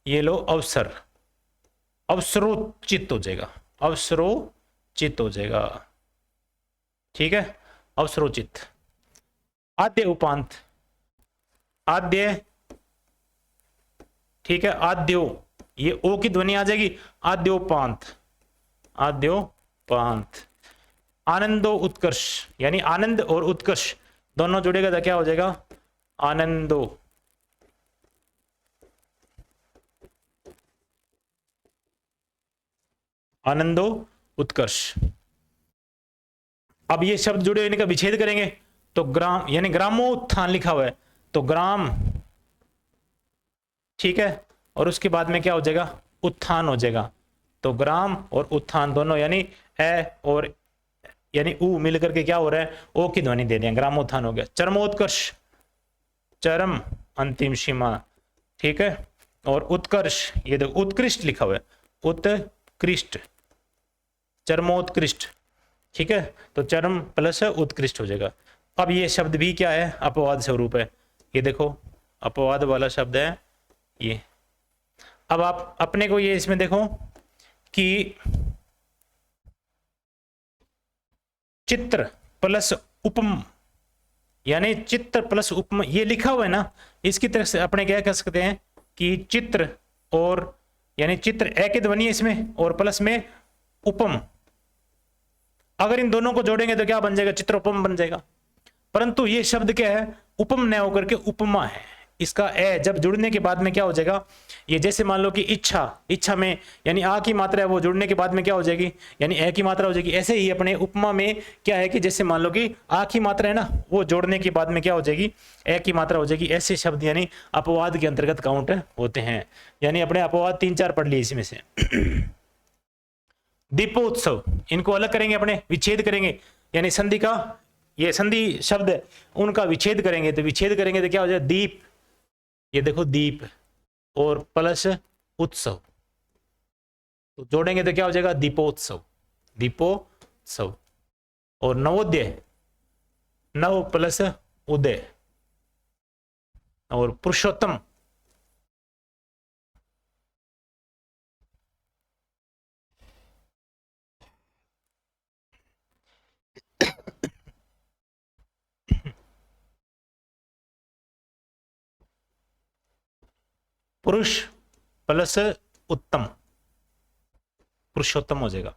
ये लो अवसर, अवसरोचित हो जाएगा, अवसरोचित हो जाएगा, ठीक है, अवसरोचित। आद्य उपांत, आद्य, ठीक है, आद्यो, ये ओ की ध्वनि आ जाएगी, आद्योपांत, आद्योपांत। आनंदो उत्कर्ष, यानी आनंद और उत्कर्ष दोनों जुड़ेगा तो क्या हो जाएगा, आनंदो, आनंदो उत्कर्ष। अब ये शब्द जुड़े इनका विच्छेद करेंगे, तो ग्राम यानी ग्रामोत्थान लिखा हुआ है, तो ग्राम, ठीक है, और उसके बाद में क्या हो जाएगा, उत्थान हो जाएगा, तो ग्राम और उत्थान दोनों यानी ए और यानी ऊ मिल करके क्या हो रहा है, ओ की ध्वनि दे दें, ग्रामोत्थान हो गया। चरमोत्कर्ष, चरम अंतिम सीमा, ठीक है, और उत्कर्ष, ये देखो उत्कृष्ट लिखा हुआ है, उत्कृष्ट, चरमोत्कृष्ट, ठीक है, तो चरम प्लस उत्कृष्ट हो जाएगा। अब ये शब्द भी क्या है, अपवाद स्वरूप है, ये देखो अपवाद वाला शब्द है ये। अब आप अपने को ये इसमें देखो कि चित्र प्लस उपम, यानी चित्र प्लस उपम ये लिखा हुआ है ना, इसकी तरफ से अपने क्या कह सकते हैं कि चित्र और यानी चित्र ए की ध्वनि है इसमें और प्लस में उपम, अगर इन दोनों को जोड़ेंगे तो क्या बन जाएगा, चित्रोपम बन जाएगा। परंतु ये शब्द क्या है, उपम न होकर के उपमा है, इसका ए जब जुड़ने के बाद में क्या हो जाएगा, ये जैसे मान लो कि इच्छा, इच्छा में यानी आ की मात्रा है वो जुड़ने के बाद में क्या हो जाएगी, यानी ए की मात्रा हो जाएगी। ऐसे ही अपने उपमा में क्या है कि जैसे मान लो कि आ की मात्रा है ना, वो जोड़ने के बाद में क्या हो जाएगी, ए की मात्रा हो जाएगी। ऐसे शब्द यानी अपवाद के अंतर्गत काउंट होते हैं, यानी अपने अपवाद 3-4 पढ़ लिए इसमें से। दीपोत्सव, इनको अलग करेंगे, अपने विच्छेद करेंगे, यानी संधि का ये संधि शब्द है उनका विच्छेद करेंगे, तो विच्छेद करेंगे तो क्या हो जाएगा, दीप, ये देखो दीप और प्लस उत्सव, तो जोड़ेंगे तो क्या हो जाएगा, दीपोत्सव, दीपोत्सव। और नवोदय, नव प्लस उदय, और पुरुषोत्तम, पुरुष प्लस उत्तम, पुरुषोत्तम हो जाएगा।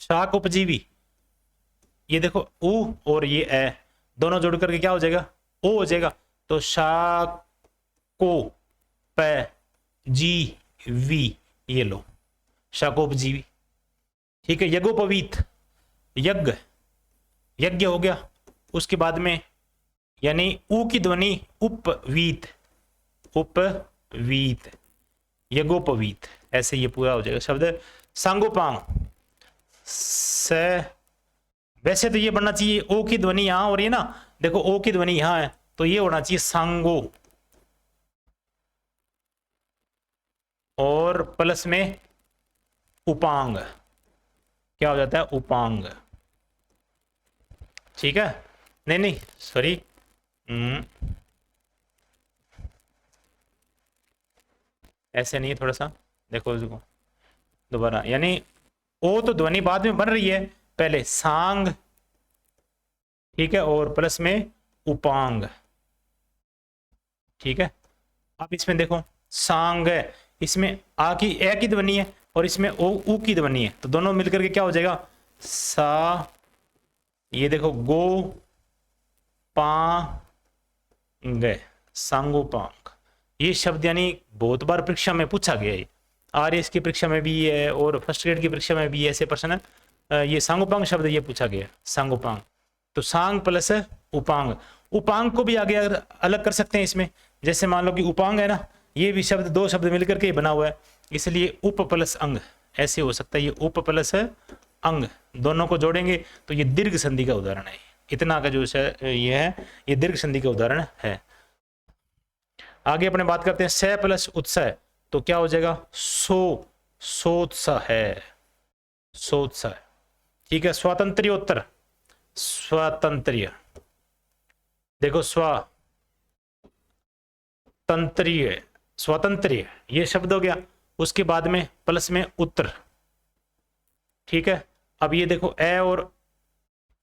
शाक उपजीवी, ये देखो ऊ और ये ए दोनों जोड़ करके क्या हो जाएगा, ओ हो जाएगा, तो शाको प जी वी, ये लो शाकोपजीवी, ठीक है। यज्ञोपवीत, यज्ञ, यज्ञ हो गया, उसके बाद में यानी ऊ की ध्वनि उपवीत, उपवीत, यज्ञोपवीत, ऐसे ये पूरा हो जाएगा शब्द। सांगोपांग, स, वैसे तो ये बनना चाहिए ओ की ध्वनि यहां और ये ना देखो ओ की ध्वनि यहां है, तो ये होना चाहिए सांगो और प्लस में उपांग, क्या हो जाता है, उपांग, ठीक है। नहीं सॉरी, ऐसे नहीं है, थोड़ा सा देखो इसको दोबारा, यानी ओ तो ध्वनि बाद में बन रही है, पहले सांग, ठीक है, और प्लस में उपांग, ठीक है। अब इसमें देखो सांग, इसमें आ की ए की ध्वनि है और इसमें ओ ऊ की ध्वनि है, तो दोनों मिलकर के क्या हो जाएगा, सा, ये देखो गो पांग, सांगोपांग, ये शब्द यानी बहुत बार परीक्षा में पूछा गया है। आरएस की परीक्षा में भी है और फर्स्ट ग्रेड की परीक्षा में भी ऐसे प्रश्न ये सांगोपांग शब्द ये पूछा गया, सांगोपांग। तो सांग प्लस उपांग, उपांग को भी आगे अलग कर सकते हैं इसमें। जैसे मान लो कि उपांग है ना, ये भी शब्द दो शब्द मिलकर के बना हुआ है, इसलिए उप प्लस अंग ऐसे हो सकता है। ये उप प्लस अंग दोनों को जोड़ेंगे तो ये दीर्घ संधि का उदाहरण है। इतना का जो ये है ये दीर्घ संधि का उदाहरण है। आगे अपने बात करते हैं स प्लस उत्साह, तो क्या हो जाएगा सोत्साह है, सोत्साह। ठीक है। स्वातंत्र्योत्तर, स्वातंत्र्य, देखो स्वातंत्र्य, स्वातंत्र्य ये शब्द हो गया, उसके बाद में प्लस में उत्तर। ठीक है। अब ये देखो ए और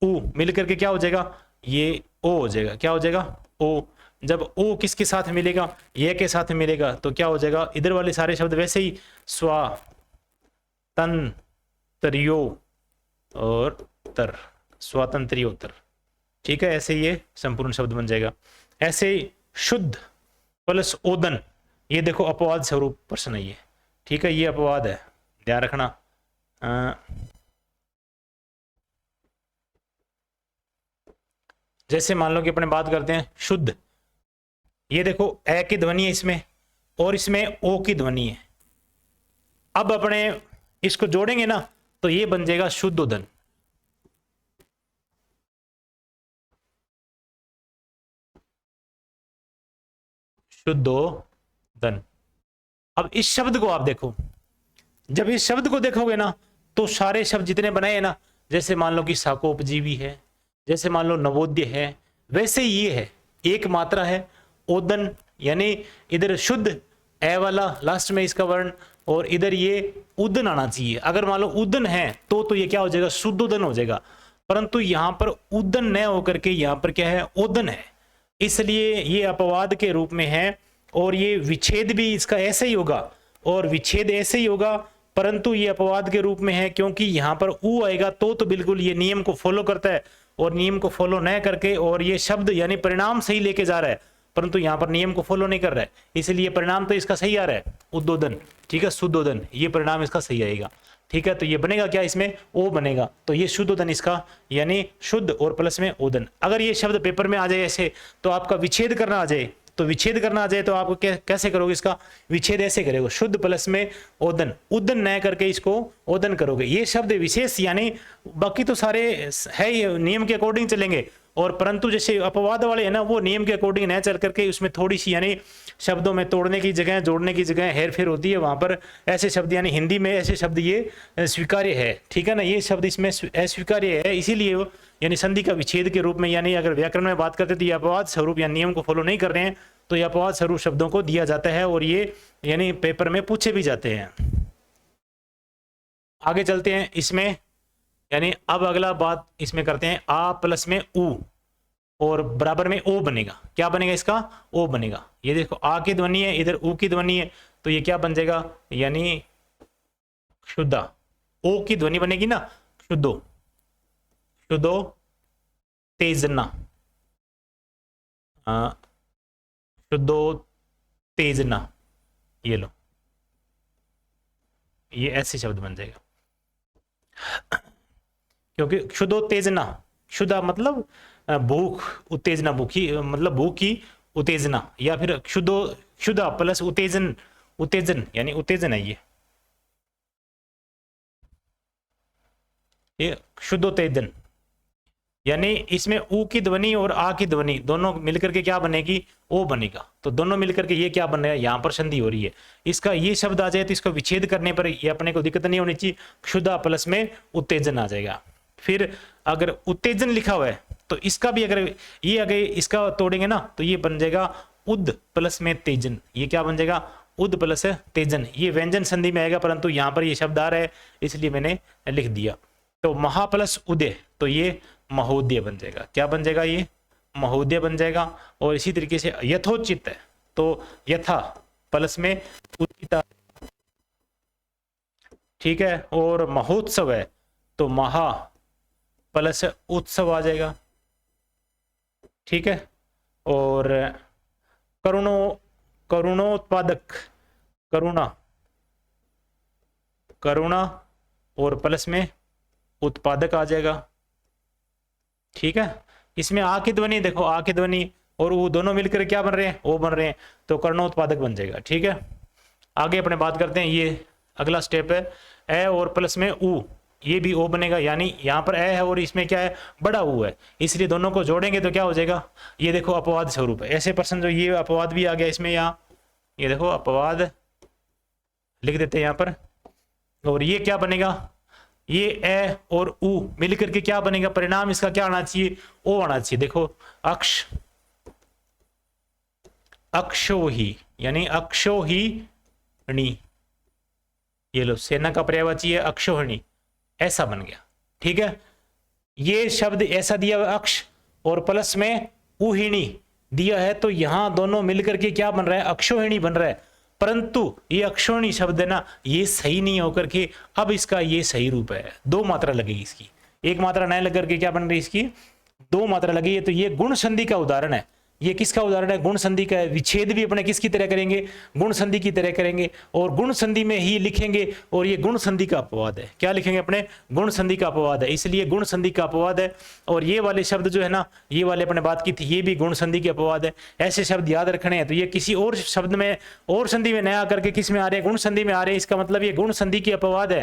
उ मिलकर के क्या हो जाएगा, ये ओ हो जाएगा। क्या हो जाएगा, ओ। जब ओ किसके साथ मिलेगा, ये के साथ मिलेगा, तो क्या हो जाएगा, इधर वाले सारे शब्द वैसे ही स्वातंत्र्यो और तर, स्वातंत्र्योत्तर। ठीक है। ऐसे ये संपूर्ण शब्द बन जाएगा। ऐसे ही शुद्ध प्लस ओदन, ये देखो अपवाद स्वरूप प्रश्न है ये। ठीक है। ये अपवाद है, ध्यान रखना। जैसे मान लो कि अपने बात करते हैं शुद्ध, ये देखो ए की ध्वनि है इसमें और इसमें ओ की ध्वनि है। अब अपने इसको जोड़ेंगे ना तो ये बन जाएगा शुद्धोदन। शुद्धोदन। अब इस शब्द को आप देखो, जब इस शब्द को देखोगे ना तो सारे शब्द जितने बनाए हैं ना, जैसे मान लो कि साकोपजीवी है, जैसे मान लो नवोदय है, वैसे ये है, एक मात्रा है ओदन, यानी इधर शुद्ध ए वाला लास्ट में इसका वर्ण, और इधर ये उदन आना चाहिए। अगर मान लो उदन है तो ये क्या हो जाएगा, शुद्धोदन हो जाएगा। परंतु यहां पर उदन न होकर के यहां पर क्या है, ओदन है, इसलिए ये अपवाद के रूप में है। और ये विच्छेद भी इसका ऐसे ही होगा और विच्छेद ऐसे ही होगा, परंतु ये अपवाद के रूप में है क्योंकि यहां पर उ आएगा तो बिल्कुल ये नियम को फॉलो करता है, और नियम को फॉलो न करके और ये शब्द यानी परिणाम सही लेके जा रहा है, परंतु यहां पर नियम को फॉलो नहीं कर रहा है, इसलिए परिणाम तो इसका सही आ रहा है, उद्दोदन। ठीक है, शुद्धोदन, ये परिणाम इसका सही आएगा। ठीक है। तो ये बनेगा क्या, इसमें ओ बनेगा, तो ये शुद्धोदन इसका, यानी शुद्ध और प्लस में ओदन। अगर ये शब्द पेपर में आ जाए ऐसे तो आपका विच्छेद करना आ जाए, तो विच्छेद करना आ जाए तो आप कैसे करोगे, इसका विच्छेद ऐसे करोगे, शुद्ध प्लस में ओदन, उदन न करके इसको ओदन करोगे। ये शब्द विशेष, यानी बाकी तो सारे है ये नियम के अकॉर्डिंग चलेंगे, और परंतु जैसे अपवाद वाले है ना, वो नियम के अकॉर्डिंग न चल करके उसमें थोड़ी सी यानी शब्दों में तोड़ने की जगह, जोड़ने की जगह हेर फेर होती है, वहां पर ऐसे शब्द, यानी हिंदी में ऐसे शब्द ये स्वीकार्य है। ठीक है ना, ये शब्द इसमें अस्वीकार्य है, इसीलिए यानी संधि का विच्छेद के रूप में, यानी अगर व्याकरण में बात करते तो ये अपवाद स्वरूप या नियम को फॉलो नहीं कर रहे हैं तो ये अपवाद स्वरूप शब्दों को दिया जाता है, और ये यानी पेपर में पूछे भी जाते हैं। आगे चलते हैं इसमें, यानी अब अगला बात इसमें करते हैं आ प्लस में उ और बराबर में ओ बनेगा। क्या बनेगा इसका, ओ बनेगा। ये देखो आ की ध्वनि है, इधर उ की ध्वनि है, तो ये क्या बन जाएगा, यानी शुद्धा। ओ की ध्वनि बनेगी ना, शुद्धो, शुद्धो तेजना, शुद्धो तेजना, ये लो, ये ऐसे शब्द बन जाएगा, क्योंकि शुद्धोत्तेजना, शुद्धा मतलब भूख, उत्तेजना भूखी मतलब भूख की उत्तेजना, या फिर शुद्धा प्लस उत्तेजन, उत्तेजन यानी उत्तेजन है ये शुद्धोत्तेजन। यानी इसमें ऊ की ध्वनि और आ की ध्वनि दोनों मिलकर के क्या बनेगी, ओ बनेगा। तो दोनों मिलकर के ये क्या बनेगा, यहाँ पर संधि हो रही है, इसका ये शब्द आ जाए तो इसको विच्छेद करने पर ये अपने को दिक्कत नहीं होनी चाहिए, क्षुधा प्लस में उत्तेजन आ जाएगा। फिर अगर उत्तेजन लिखा हुआ है तो इसका भी अगर ये अगर इसका तोड़ेंगे ना तो ये बन जाएगा उद प्लस में तेजन। ये क्या बन जाएगा, उद प्लस तेजन। ये व्यंजन संधि में आएगा, परंतु यहाँ पर ये शब्द आ रहा है इसलिए मैंने लिख दिया। तो महा प्लस उदय, तो ये महोदय बन जाएगा। क्या बन जाएगा, ये महोदय बन जाएगा। और इसी तरीके से यथोचित है तो यथा प्लस में उचिता, ठीक है। और महोत्सव है तो महा प्लस उत्सव आ जाएगा, ठीक है। और करुणोत्पादक, करुणा और प्लस में उत्पादक आ जाएगा, ठीक है। इसमें आ की ध्वनि देखो, आ की ध्वनि और वो दोनों मिलकर क्या बन रहे हैं, ओ बन रहे हैं, तो करुणोत्पादक बन जाएगा, ठीक है। आगे अपने बात करते हैं, ये अगला स्टेप है, ए और प्लस में ऊ, ये भी ओ बनेगा, यानी यहाँ पर ए है और इसमें क्या है, बड़ा ऊ है, इसलिए दोनों को जोड़ेंगे तो क्या हो जाएगा, ये देखो अपवाद स्वरूप है। ऐसे पर्सन जो ये अपवाद भी आ गया इसमें, यहाँ ये देखो अपवाद लिख देते हैं यहाँ पर। और ये क्या बनेगा, ये ए और ऊ मिलकर के क्या बनेगा, परिणाम इसका क्या आना चाहिए, ओ आना चाहिए। देखो अक्ष, अक्षोही यानी अक्षोहिणी, ये लो सेना का पर्यायवाची है अक्षोहिणी, ऐसा बन गया, ठीक है। ये शब्द ऐसा दिया हुआ अक्ष और प्लस में उहिणी दिया है, तो यहां दोनों मिलकर के क्या बन रहा है, अक्षोहिणी बन रहा है। परंतु ये अक्षोहिणी शब्द है ना, ये सही नहीं होकर के अब इसका ये सही रूप है, दो मात्रा लगेगी इसकी, एक मात्रा नहीं लग करके क्या बन रही है इसकी, दो मात्रा लगी है। तो ये गुण संधि का उदाहरण है। ये किसका उदाहरण है, गुण संधि का है। विच्छेद भी अपने किसकी तरह करेंगे, गुण संधि की तरह करेंगे, और गुण संधि में ही लिखेंगे। और ये गुण संधि का अपवाद है, क्या लिखेंगे अपने, गुण संधि का अपवाद है, इसलिए गुण संधि का अपवाद है। और ये वाले शब्द जो है ना, ये वाले अपने बात की थी, ये भी गुण संधि के अपवाद है। ऐसे शब्द याद रखने हैं, तो ये किसी और शब्द में और संधि में नया करके किस में आ रहे हैं, गुण संधि में आ रहे हैं, इसका मतलब ये गुण संधि के अपवाद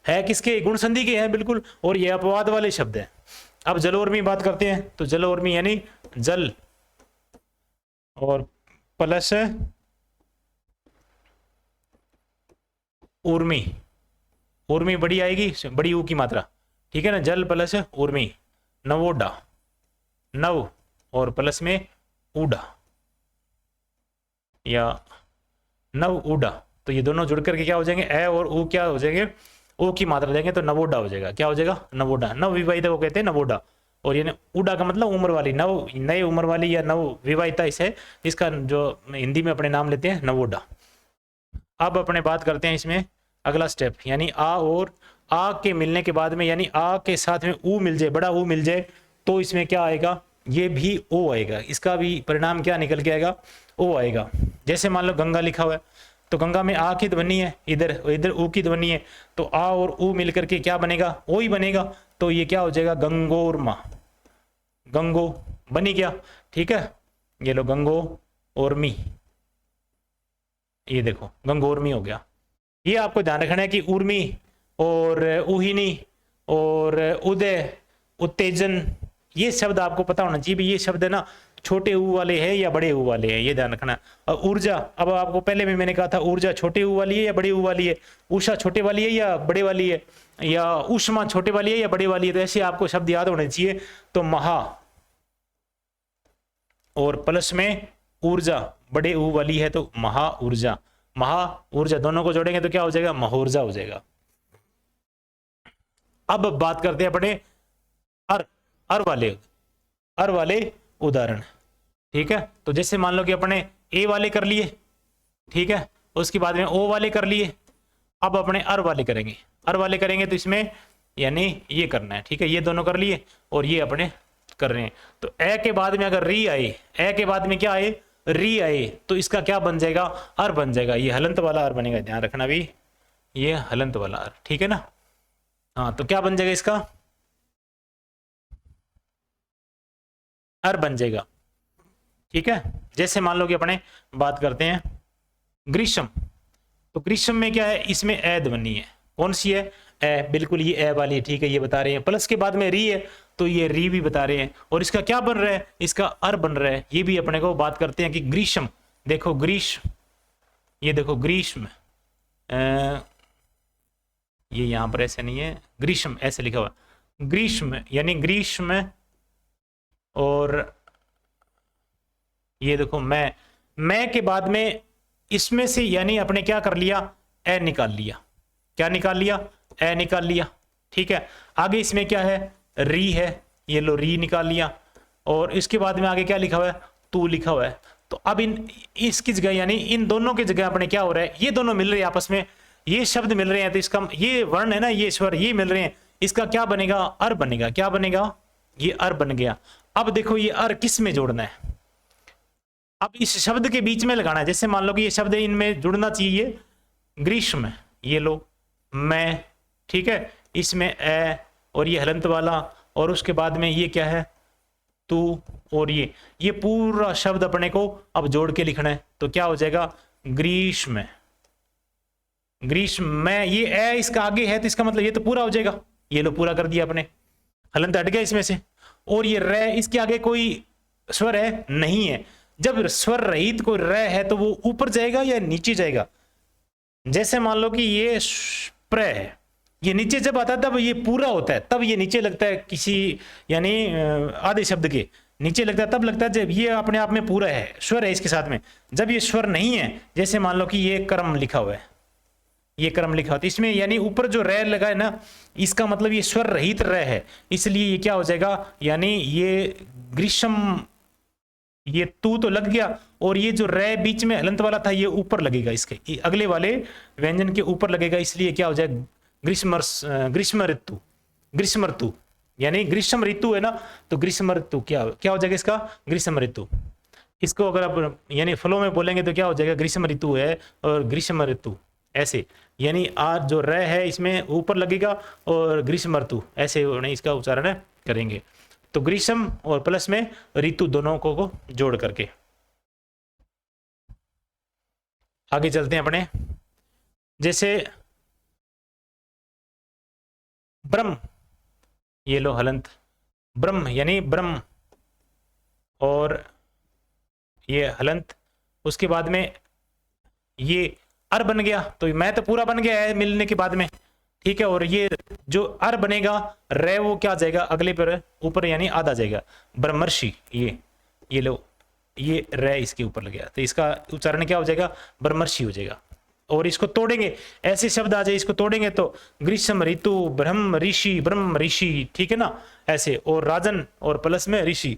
है किसके, गुण संधि के हैं बिल्कुल, और ये अपवाद वाले शब्द है। अब जलोर्मी बात करते हैं, तो जलोर्मी यानी जल और प्लस उर्मी, उर्मी बड़ी आएगी, बड़ी ऊ की मात्रा, ठीक है ना, जल प्लस उर्मी, नवोडा, नव और प्लस में उडा या नव उडा, तो ये दोनों जुड़ करके क्या हो जाएंगे, ए और ऊ क्या हो जाएंगे, ओ की मात्रा देंगे तो नवोडा हो जाएगा। क्या हो जाएगा, नवोडा, नव विवाहिता को कहते हैं नवोडा। और ये उडा का मतलब उम्र वाली, नव नए उम्र वाली या नव विवाहिता इसे, इसका जो हिंदी में अपने नाम लेते हैं नवोडा। अब अपने बात करते हैं इसमें अगला स्टेप, यानी आ और आ के मिलने के बाद में, यानी आ के साथ में ऊ मिल जाए, बड़ा ऊ मिल जाए, तो इसमें क्या आएगा, ये भी ओ आएगा, इसका भी परिणाम क्या निकल के आएगा, ओ आएगा। जैसे मान लो गंगा लिखा हुआ है, तो गंगा में आ की ध्वनि है, इधर इधर ऊ की ध्वनि है, तो आ और ऊ मिलकर के क्या बनेगा, ओ ही बनेगा। तो ये क्या हो जाएगा, गंगोरमा, गंगो बनी गया, ठीक है। ये लो गंगो ओर्मी, ये देखो गंगोर्मी हो गया। ये आपको ध्यान रखना है कि उर्मी और उहिनी और उदय, उत्तेजन, ये शब्द आपको पता होना चाहिए भी, ये शब्द है ना छोटे ऊ वाले हैं या बड़े ऊ वाले हैं, ये ध्यान रखना। और ऊर्जा, अब आपको पहले भी मैंने कहा था, ऊर्जा छोटे ऊ वाली है या बड़े ऊ वाली है, उषा छोटे वाली है या बड़े वाली है, या उष्मा छोटे वाली है या बड़े वाली है, तो ऐसे आपको शब्द याद होने चाहिए। तो महा और प्लस में ऊर्जा बड़े ऊ वाली है, तो महा ऊर्जा, महा ऊर्जा दोनों को जोड़ेंगे तो क्या हो जाएगा, महोर्जा हो जाएगा। अब बात करते हैं अपने अर वाले उदाहरण, ठीक है। तो जैसे मान लो कि अपने ए वाले कर लिए, ठीक है, उसके बाद में ओ वाले कर लिए, अब अपने अर वाले करेंगे। अर वाले करेंगे तो इसमें यानी ये करना है, ठीक है, ये दोनों कर लिए और ये अपने कर रहे हैं। तो ए के बाद में अगर री आए, ए के बाद में क्या आए, री आए, तो इसका क्या बन जाएगा, अर बन जाएगा। ये हलंत वाला अर बनेगा, ध्यान रखना भी, ये हलंत वाला अर, ठीक है ना। हाँ, तो क्या बन जाएगा इसका, अर बन जाएगा, ठीक है। जैसे मान लो कि अपने बात करते हैं ग्रीष्म, तो ग्रीष्म में क्या है, इसमें ए ध्वनि है, कौन सी है, ए, बिल्कुल ये ए वाली, ठीक है, ये बता रहे हैं। प्लस के बाद में री है, तो ये री भी बता रहे हैं, और इसका क्या बन रहा है, इसका अर बन रहा है। ये भी अपने को बात करते हैं कि ग्रीष्म, देखो ग्रीष्म, ये देखो ग्रीष्म, ये यहां पर ऐसे नहीं है, ग्रीष्म ऐसे लिखा हुआ, ग्रीष्म यानी ग्रीष्म, और ये देखो मैं के बाद में इसमें से यानी अपने क्या कर लिया, ए निकाल लिया, क्या निकाल लिया, ए निकाल लिया, ठीक है। आगे इसमें क्या है, री है, ये लो री निकाल लिया, और इसके बाद में आगे क्या लिखा हुआ है, तू लिखा हुआ है। तो अब इसकी जगह यानी इन दोनों की जगह अपने क्या हो रहा है, ये दोनों मिल रहे हैं आपस में, ये शब्द मिल रहे हैं, तो इसका ये वर्ण है ना, ये स्वर ये मिल रहे हैं, इसका क्या बनेगा, अर बनेगा। क्या बनेगा, ये अर बन गया। अब देखो ये अर किस में जोड़ना है, अब इस शब्द के बीच में लगाना है। जैसे मान लो कि ये शब्द इनमें जुड़ना चाहिए, ग्रीष्म, ये लो मैं, ठीक है, इसमें ए और ये हलंत वाला, और उसके बाद में ये क्या है, तू, और ये पूरा शब्द अपने को अब जोड़ के लिखना है। तो क्या हो जाएगा, ग्रीष्म, ग्रीष्म में, ये ए इसका आगे है तो इसका मतलब ये तो पूरा हो जाएगा। ये लो पूरा कर दिया अपने, हलंत हट गया इसमें से। और ये रे, इसके आगे कोई स्वर है नहीं है। जब स्वर रहित कोई रे है तो वो ऊपर जाएगा या नीचे जाएगा। जैसे मान लो कि ये प्र है, ये नीचे जब आता है तब ये पूरा होता है, तब ये नीचे लगता है किसी यानी आधे शब्द के नीचे लगता है, तब लगता है जब ये अपने आप में पूरा है, स्वर है इसके साथ में। जब ये स्वर नहीं है, जैसे मान लो कि ये कर्म लिखा हुआ है, ये कर्म लिखा हुआ है, तो इसमें यानी ऊपर जो रे लगा है ना, इसका मतलब ये स्वर रहित रे है, इसलिए ये क्या हो जाएगा, यानी ये ग्रीष्म, ये तू तो लग गया, और ये जो रे बीच में हलंत वाला था ये ऊपर लगेगा, इसके अगले वाले व्यंजन के ऊपर लगेगा, इसलिए क्या हो जाएगा, ग्रीष्म ऋतु, ग्रीष्म ऋतु, यानी ग्रीष्म ऋतु है ना, तो ग्रीष्म ऋतु क्या क्या हो जाएगा इसका, ग्रीष्म ऋतु। इसको अगर आप यानी फ्लो में बोलेंगे तो क्या हो जाएगा, ग्रीष्म ऋतु है और ग्रीष्म ऋतु, ऐसे, यानी आज जो रे है इसमें ऊपर लगेगा और ग्रीष्म ऋतु, ऐसे इसका उच्चारण करेंगे। तो ग्रीष्म और प्लस में ऋतु दोनों को जोड़ करके आगे चलते हैं अपने। जैसे ब्रह्म, ये लो हलंत, ब्रह्म यानी ब्रह्म, और ये हलंत, उसके बाद में ये अर बन गया, तो मैं तो पूरा बन गया है मिलने के बाद में, ठीक है। और ये जो अर बनेगा रे, वो क्या जाएगा अगले पर ऊपर, यानी आधा जाएगा, ब्रह्मर्षि, ये लो, ये रे इसके ऊपर लग गया, तो इसका उच्चारण क्या हो जाएगा, ब्रह्मर्षि हो जाएगा। और इसको तोड़ेंगे, ऐसे शब्द आ जाए, इसको तोड़ेंगे तो ग्रीष्म ऋतु, ब्रह्म ऋषि, ब्रह्म ऋषि, ठीक है ना, ऐसे। और राजन और प्लस में ऋषि,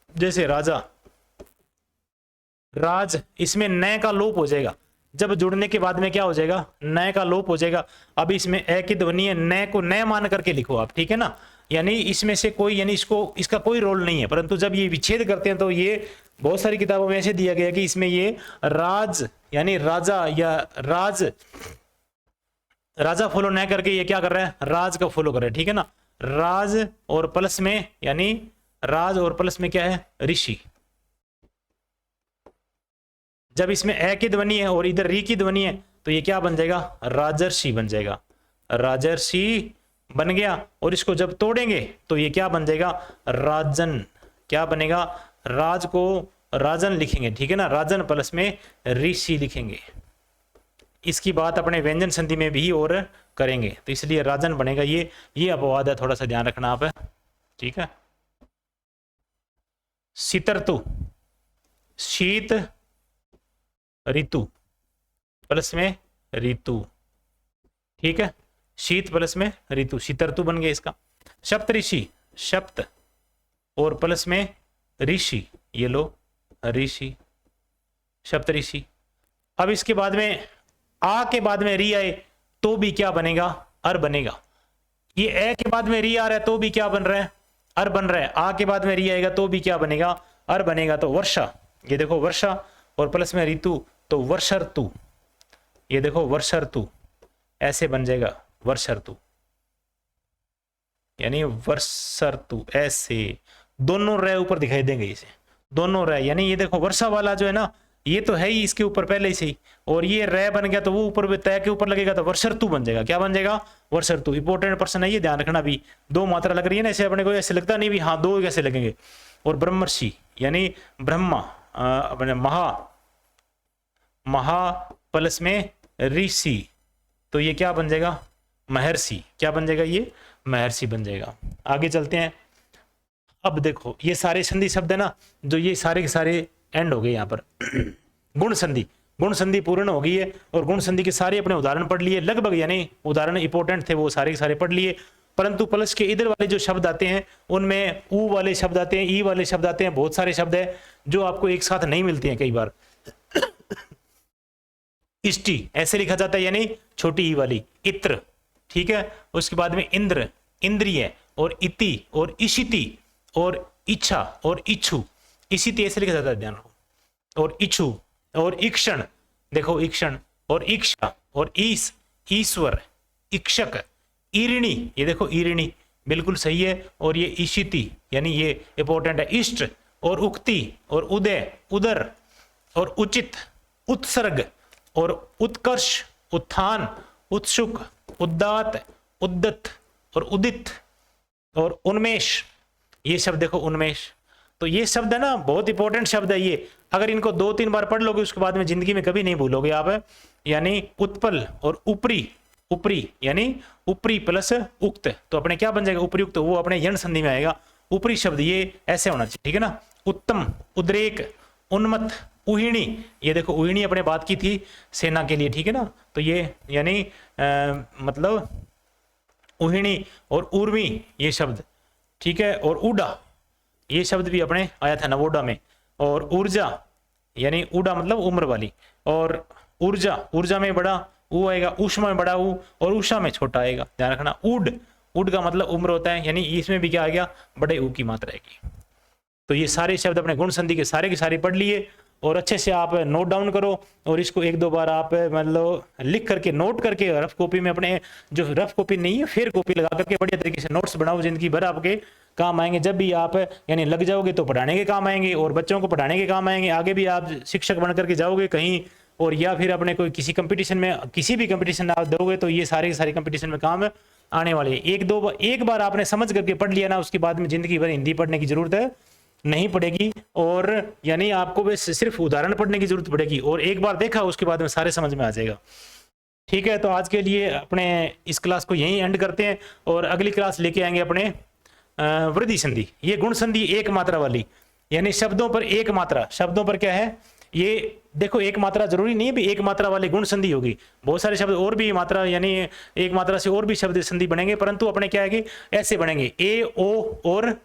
जैसे राजा, राज, इसमें नए का लोप हो जाएगा, जब जुड़ने के बाद में क्या हो जाएगा, नए का लोप हो जाएगा। अब इसमें ए की ध्वनि है, नए को नए मान करके लिखो आप, ठीक है ना, यानी इसमें से कोई, यानी इसको, इसका कोई रोल नहीं है, परंतु जब ये विच्छेद करते हैं तो ये बहुत सारी किताबों में ऐसे दिया गया कि इसमें ये राज यानी राजा या राज, राजा फॉलो न करके ये क्या कर रहा है, राज का फॉलो कर रहा है, ठीक है ना। राज और प्लस में, यानी राज और प्लस में क्या है, ऋषि। जब इसमें ए की ध्वनि है और इधर री की ध्वनि है तो ये क्या बन जाएगा, राजर्षि बन जाएगा, राजर्षि बन गया। और इसको जब तोड़ेंगे तो ये क्या बन जाएगा, राजन, क्या बनेगा, राज को राजन लिखेंगे, ठीक है ना, राजन प्लस में ऋषि लिखेंगे। इसकी बात अपने व्यंजन संधि में भी और करेंगे, तो इसलिए राजन बनेगा। ये अपवाद है, थोड़ा सा ध्यान रखना आप, ठीक है। शीतर्तु, शीत ऋतु प्लस में ऋतु, ठीक है, शीत प्लस में ऋतु, शीतर्तु बन गया इसका। सप्तऋषि, सप्त और प्लस में ऋषि, ये लो ऋषि, सप्तऋषि। अब इसके बाद में आ के बाद में री आए तो भी क्या बनेगा, अर बनेगा। ये ए के बाद में री आ रहा है तो भी क्या बन रहा है, अर बन रहा है। आ के बाद में री आएगा तो भी क्या बनेगा, अर बनेगा। तो वर्षा, ये देखो वर्षा और प्लस में ऋतु, तो वर्षा ऋतु, ये देखो वर्षा ऋतु, ऐसे बन जाएगा वर्षा ऋतु, यानी वर्षा ऋतु, ऐसे दोनों रे ऊपर दिखाई देंगे इसे, दोनों रे, यानी ये देखो वर्षा वाला जो है ना, ये तो है ही इसके ऊपर पहले से ही, और ये रे बन गया तो वो ऊपर तय के ऊपर लगेगा तो वर्षा ऋतु बन जाएगा। क्या बन जाएगा, वर्षा ऋतु। इंपॉर्टेंट पर्सन है ये, ध्यान रखना भी। दो मात्रा लग रही है ना, ऐसे अपने को ऐसे लगता नहीं भी हाँ दो कैसे लगेंगे। और ब्रह्मर्षि यानी ब्रह्मा, अपने महा प्लस में ऋषि, तो ये क्या बन जाएगा, महर्षि। क्या बन जाएगा, ये महर्षि बन जाएगा। आगे चलते हैं। अब देखो ये सारे संधि शब्द है ना, जो ये सारे के सारे एंड हो गए यहाँ पर। गुण संधि, गुण संधि पूर्ण हो गई है, और गुण संधि के सारे अपने उदाहरण पढ़ लिए लगभग, यानी उदाहरण इंपॉर्टेंट थे वो सारे के सारे पढ़ लिए। परंतु प्लस के इधर वाले जो शब्द आते हैं उनमें ऊ वाले शब्द आते हैं, ई वाले शब्द आते हैं, बहुत सारे शब्द है जो आपको एक साथ नहीं मिलते हैं कई बार। इष्टि ऐसे लिखा जाता है, यानी छोटी ई वाली, इत्र, ठीक है। उसके बाद में इंद्र, इंद्रिय, और इति और इशिति और इच्छा और इच्छु, इशिति ऐसे लिखा जाता है, ध्यान रखो, और इच्छु और ईक्षण, देखो ईक्षण, और इच्छा और ईश, ईश्वर, इक्षक, ईरिणी, ये देखो ईरिणी बिल्कुल सही है, और ये इशिति यानी ये इंपॉर्टेंट है, इष्ट और उक्ति और उदय, उदर और उचित, उत्सर्ग और उत्कर्ष, उत्थान, उत्सुक, उद्दात, उद्दत और उदित और उन्मेष, ये शब्द देखो उन्मेष। तो ये शब्द है ना, बहुत इंपॉर्टेंट शब्द है ये, अगर इनको 2-3 बार पढ़ लोगे उसके बाद में जिंदगी में कभी नहीं भूलोगे आप। यानी उत्पल और ऊपरी, ऊपरी यानी ऊपरी प्लस उक्त, तो अपने क्या बन जाएगा, उपयुक्त, वो अपने यण संधि में आएगा। ऊपरी शब्द ये ऐसे होना चाहिए, ठीक है ना। उत्तम, उद्रेक, उन्मत्त, उहिणी, ये देखो उहिणी अपने बात की थी सेना के लिए, ठीक है ना। तो ये यानी मतलब उहिणी और उर्मी ये शब्द, ठीक है। और ऊडा ये शब्द भी अपने आया था नवोडा में। और ऊर्जा यानी ऊडा मतलब उम्र वाली, और ऊर्जा, ऊर्जा में बड़ा ऊ आएगा, ऊष्मा में बड़ा ऊ, और उषा में छोटा आएगा, ध्यान रखना। ऊड, ऊड का मतलब उम्र होता है, यानी इसमें भी क्या आ गया, बड़े ऊ की मात्रा आएगी। तो ये सारे शब्द अपने गुण संधि के सारे पढ़ लिए, और अच्छे से आप नोट डाउन करो, और इसको 1-2 बार आप मतलब लिख करके नोट करके रफ कॉपी में, अपने जो रफ कॉपी नहीं है फेर कॉपी लगा करके बढ़िया तरीके से नोट्स बनाओ, जिंदगी भर आपके काम आएंगे। जब भी आप यानी लग जाओगे तो पढ़ाने के काम आएंगे, और बच्चों को पढ़ाने के काम आएंगे। आगे भी आप शिक्षक बन करके जाओगे कहीं, और या फिर अपने कोई किसी कंपटीशन में, किसी भी कंपटीशन में आप दोगे तो ये सारे कंपटीशन में काम आने वाले। एक बार आपने समझ करके पढ़ लिया ना, उसके बाद में जिंदगी भर हिंदी पढ़ने की जरूरत नहीं पड़ेगी, और यानी आपको बस सिर्फ उदाहरण पढ़ने की जरूरत पड़ेगी, और एक बार देखा उसके बाद में सारे समझ में आ जाएगा, ठीक है। तो आज के लिए अपने इस क्लास को यहीं एंड करते हैं, और अगली क्लास लेके आएंगे अपने वृद्धि संधि, ये गुण संधि एक मात्रा वाली, यानी शब्दों पर एक मात्रा। शब्दों पर क्या है, ये देखो एक मात्रा जरूरी नहीं है भी एक मात्रा वाली गुण संधि होगी, बहुत सारे शब्द और भी मात्रा यानी एक मात्रा से और भी शब्द संधि बनेंगे, परंतु अपने क्या है कि ऐसे बनेंगे, ए ओ और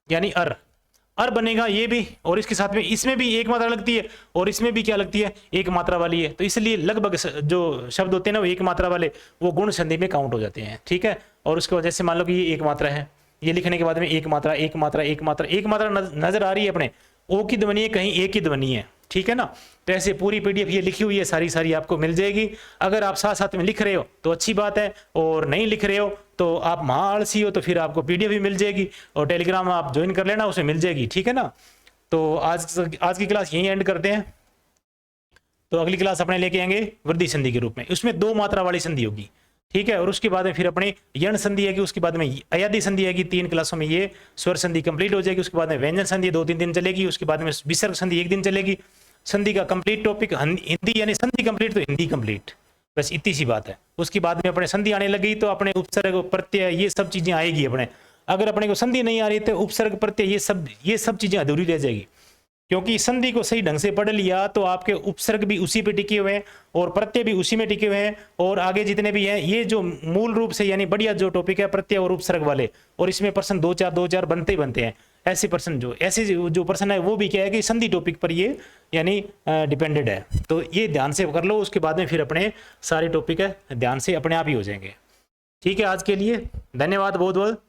यानी अर बनेगा ये भी, और इसके साथ में इसमें भी एक मात्रा लगती है, और इसमें भी क्या लगती है, एक मात्रा वाली है। तो इसलिए लगभग जो शब्द होते हैं ना वो एक मात्रा वाले, वो गुण संधि में काउंट हो जाते हैं, ठीक है। और उसके वजह से मान लो कि ये एक मात्रा है, ये लिखने के बाद में एक मात्रा एक मात्रा एक मात्रा एक मात्रा नजर आ रही है अपने, ओ की ध्वनि है कहीं ए की ध्वनि है, ठीक है ना। तो ऐसे पूरी पीडीएफ ये लिखी हुई है, सारी आपको मिल जाएगी। अगर आप साथ में लिख रहे हो तो अच्छी बात है, और नहीं लिख रहे हो तो आप महा आलसी हो, तो फिर आपको पीडीएफ भी मिल जाएगी, और टेलीग्राम आप ज्वाइन कर लेना, उसमें मिल जाएगी, ठीक है ना। तो आज की क्लास यहीं एंड करते हैं। तो अगली क्लास अपने लेके आएंगे वृद्धि संधि के रूप में, उसमें 2 मात्रा वाली संधि होगी, ठीक है। और उसके बाद में फिर अपने यण संधि है कि, उसके बाद में अयादि संधि है कि, 3 क्लासों में ये स्वर संधि कंप्लीट हो जाएगी। उसके बाद में व्यंजन संधि 2-3 दिन चलेगी, उसके बाद में विसर्ग संधि 1 दिन चलेगी। संधि का कंप्लीट टॉपिक हिंदी, यानी संधि कंप्लीट तो हिंदी कंप्लीट, बस इतनी सी बात है। उसके बाद में अपने संधि आने लगी तो अपने उपसर्ग प्रत्यय ये सब चीजें आएगी अपने। अगर अपने को संधि नहीं आ रही तो उपसर्ग प्रत्यय ये सब चीजें अधूरी रह जाएगी, क्योंकि संधि को सही ढंग से पढ़ लिया तो आपके उपसर्ग भी उसी पे टिके हुए हैं, और प्रत्यय भी उसी में टिके हुए हैं, और आगे जितने भी हैं ये जो मूल रूप से यानी बढ़िया जो टॉपिक है प्रत्यय और उपसर्ग वाले, और इसमें प्रश्न 2-4 बनते हैं। ऐसे पर्सन जो पर्सन है वो भी क्या है कि संधि टॉपिक पर ये यानी डिपेंडेड है। तो ये ध्यान से कर लो, उसके बाद में फिर अपने सारे टॉपिक है ध्यान से अपने आप ही हो जाएंगे, ठीक है। आज के लिए धन्यवाद बहुत बहुत।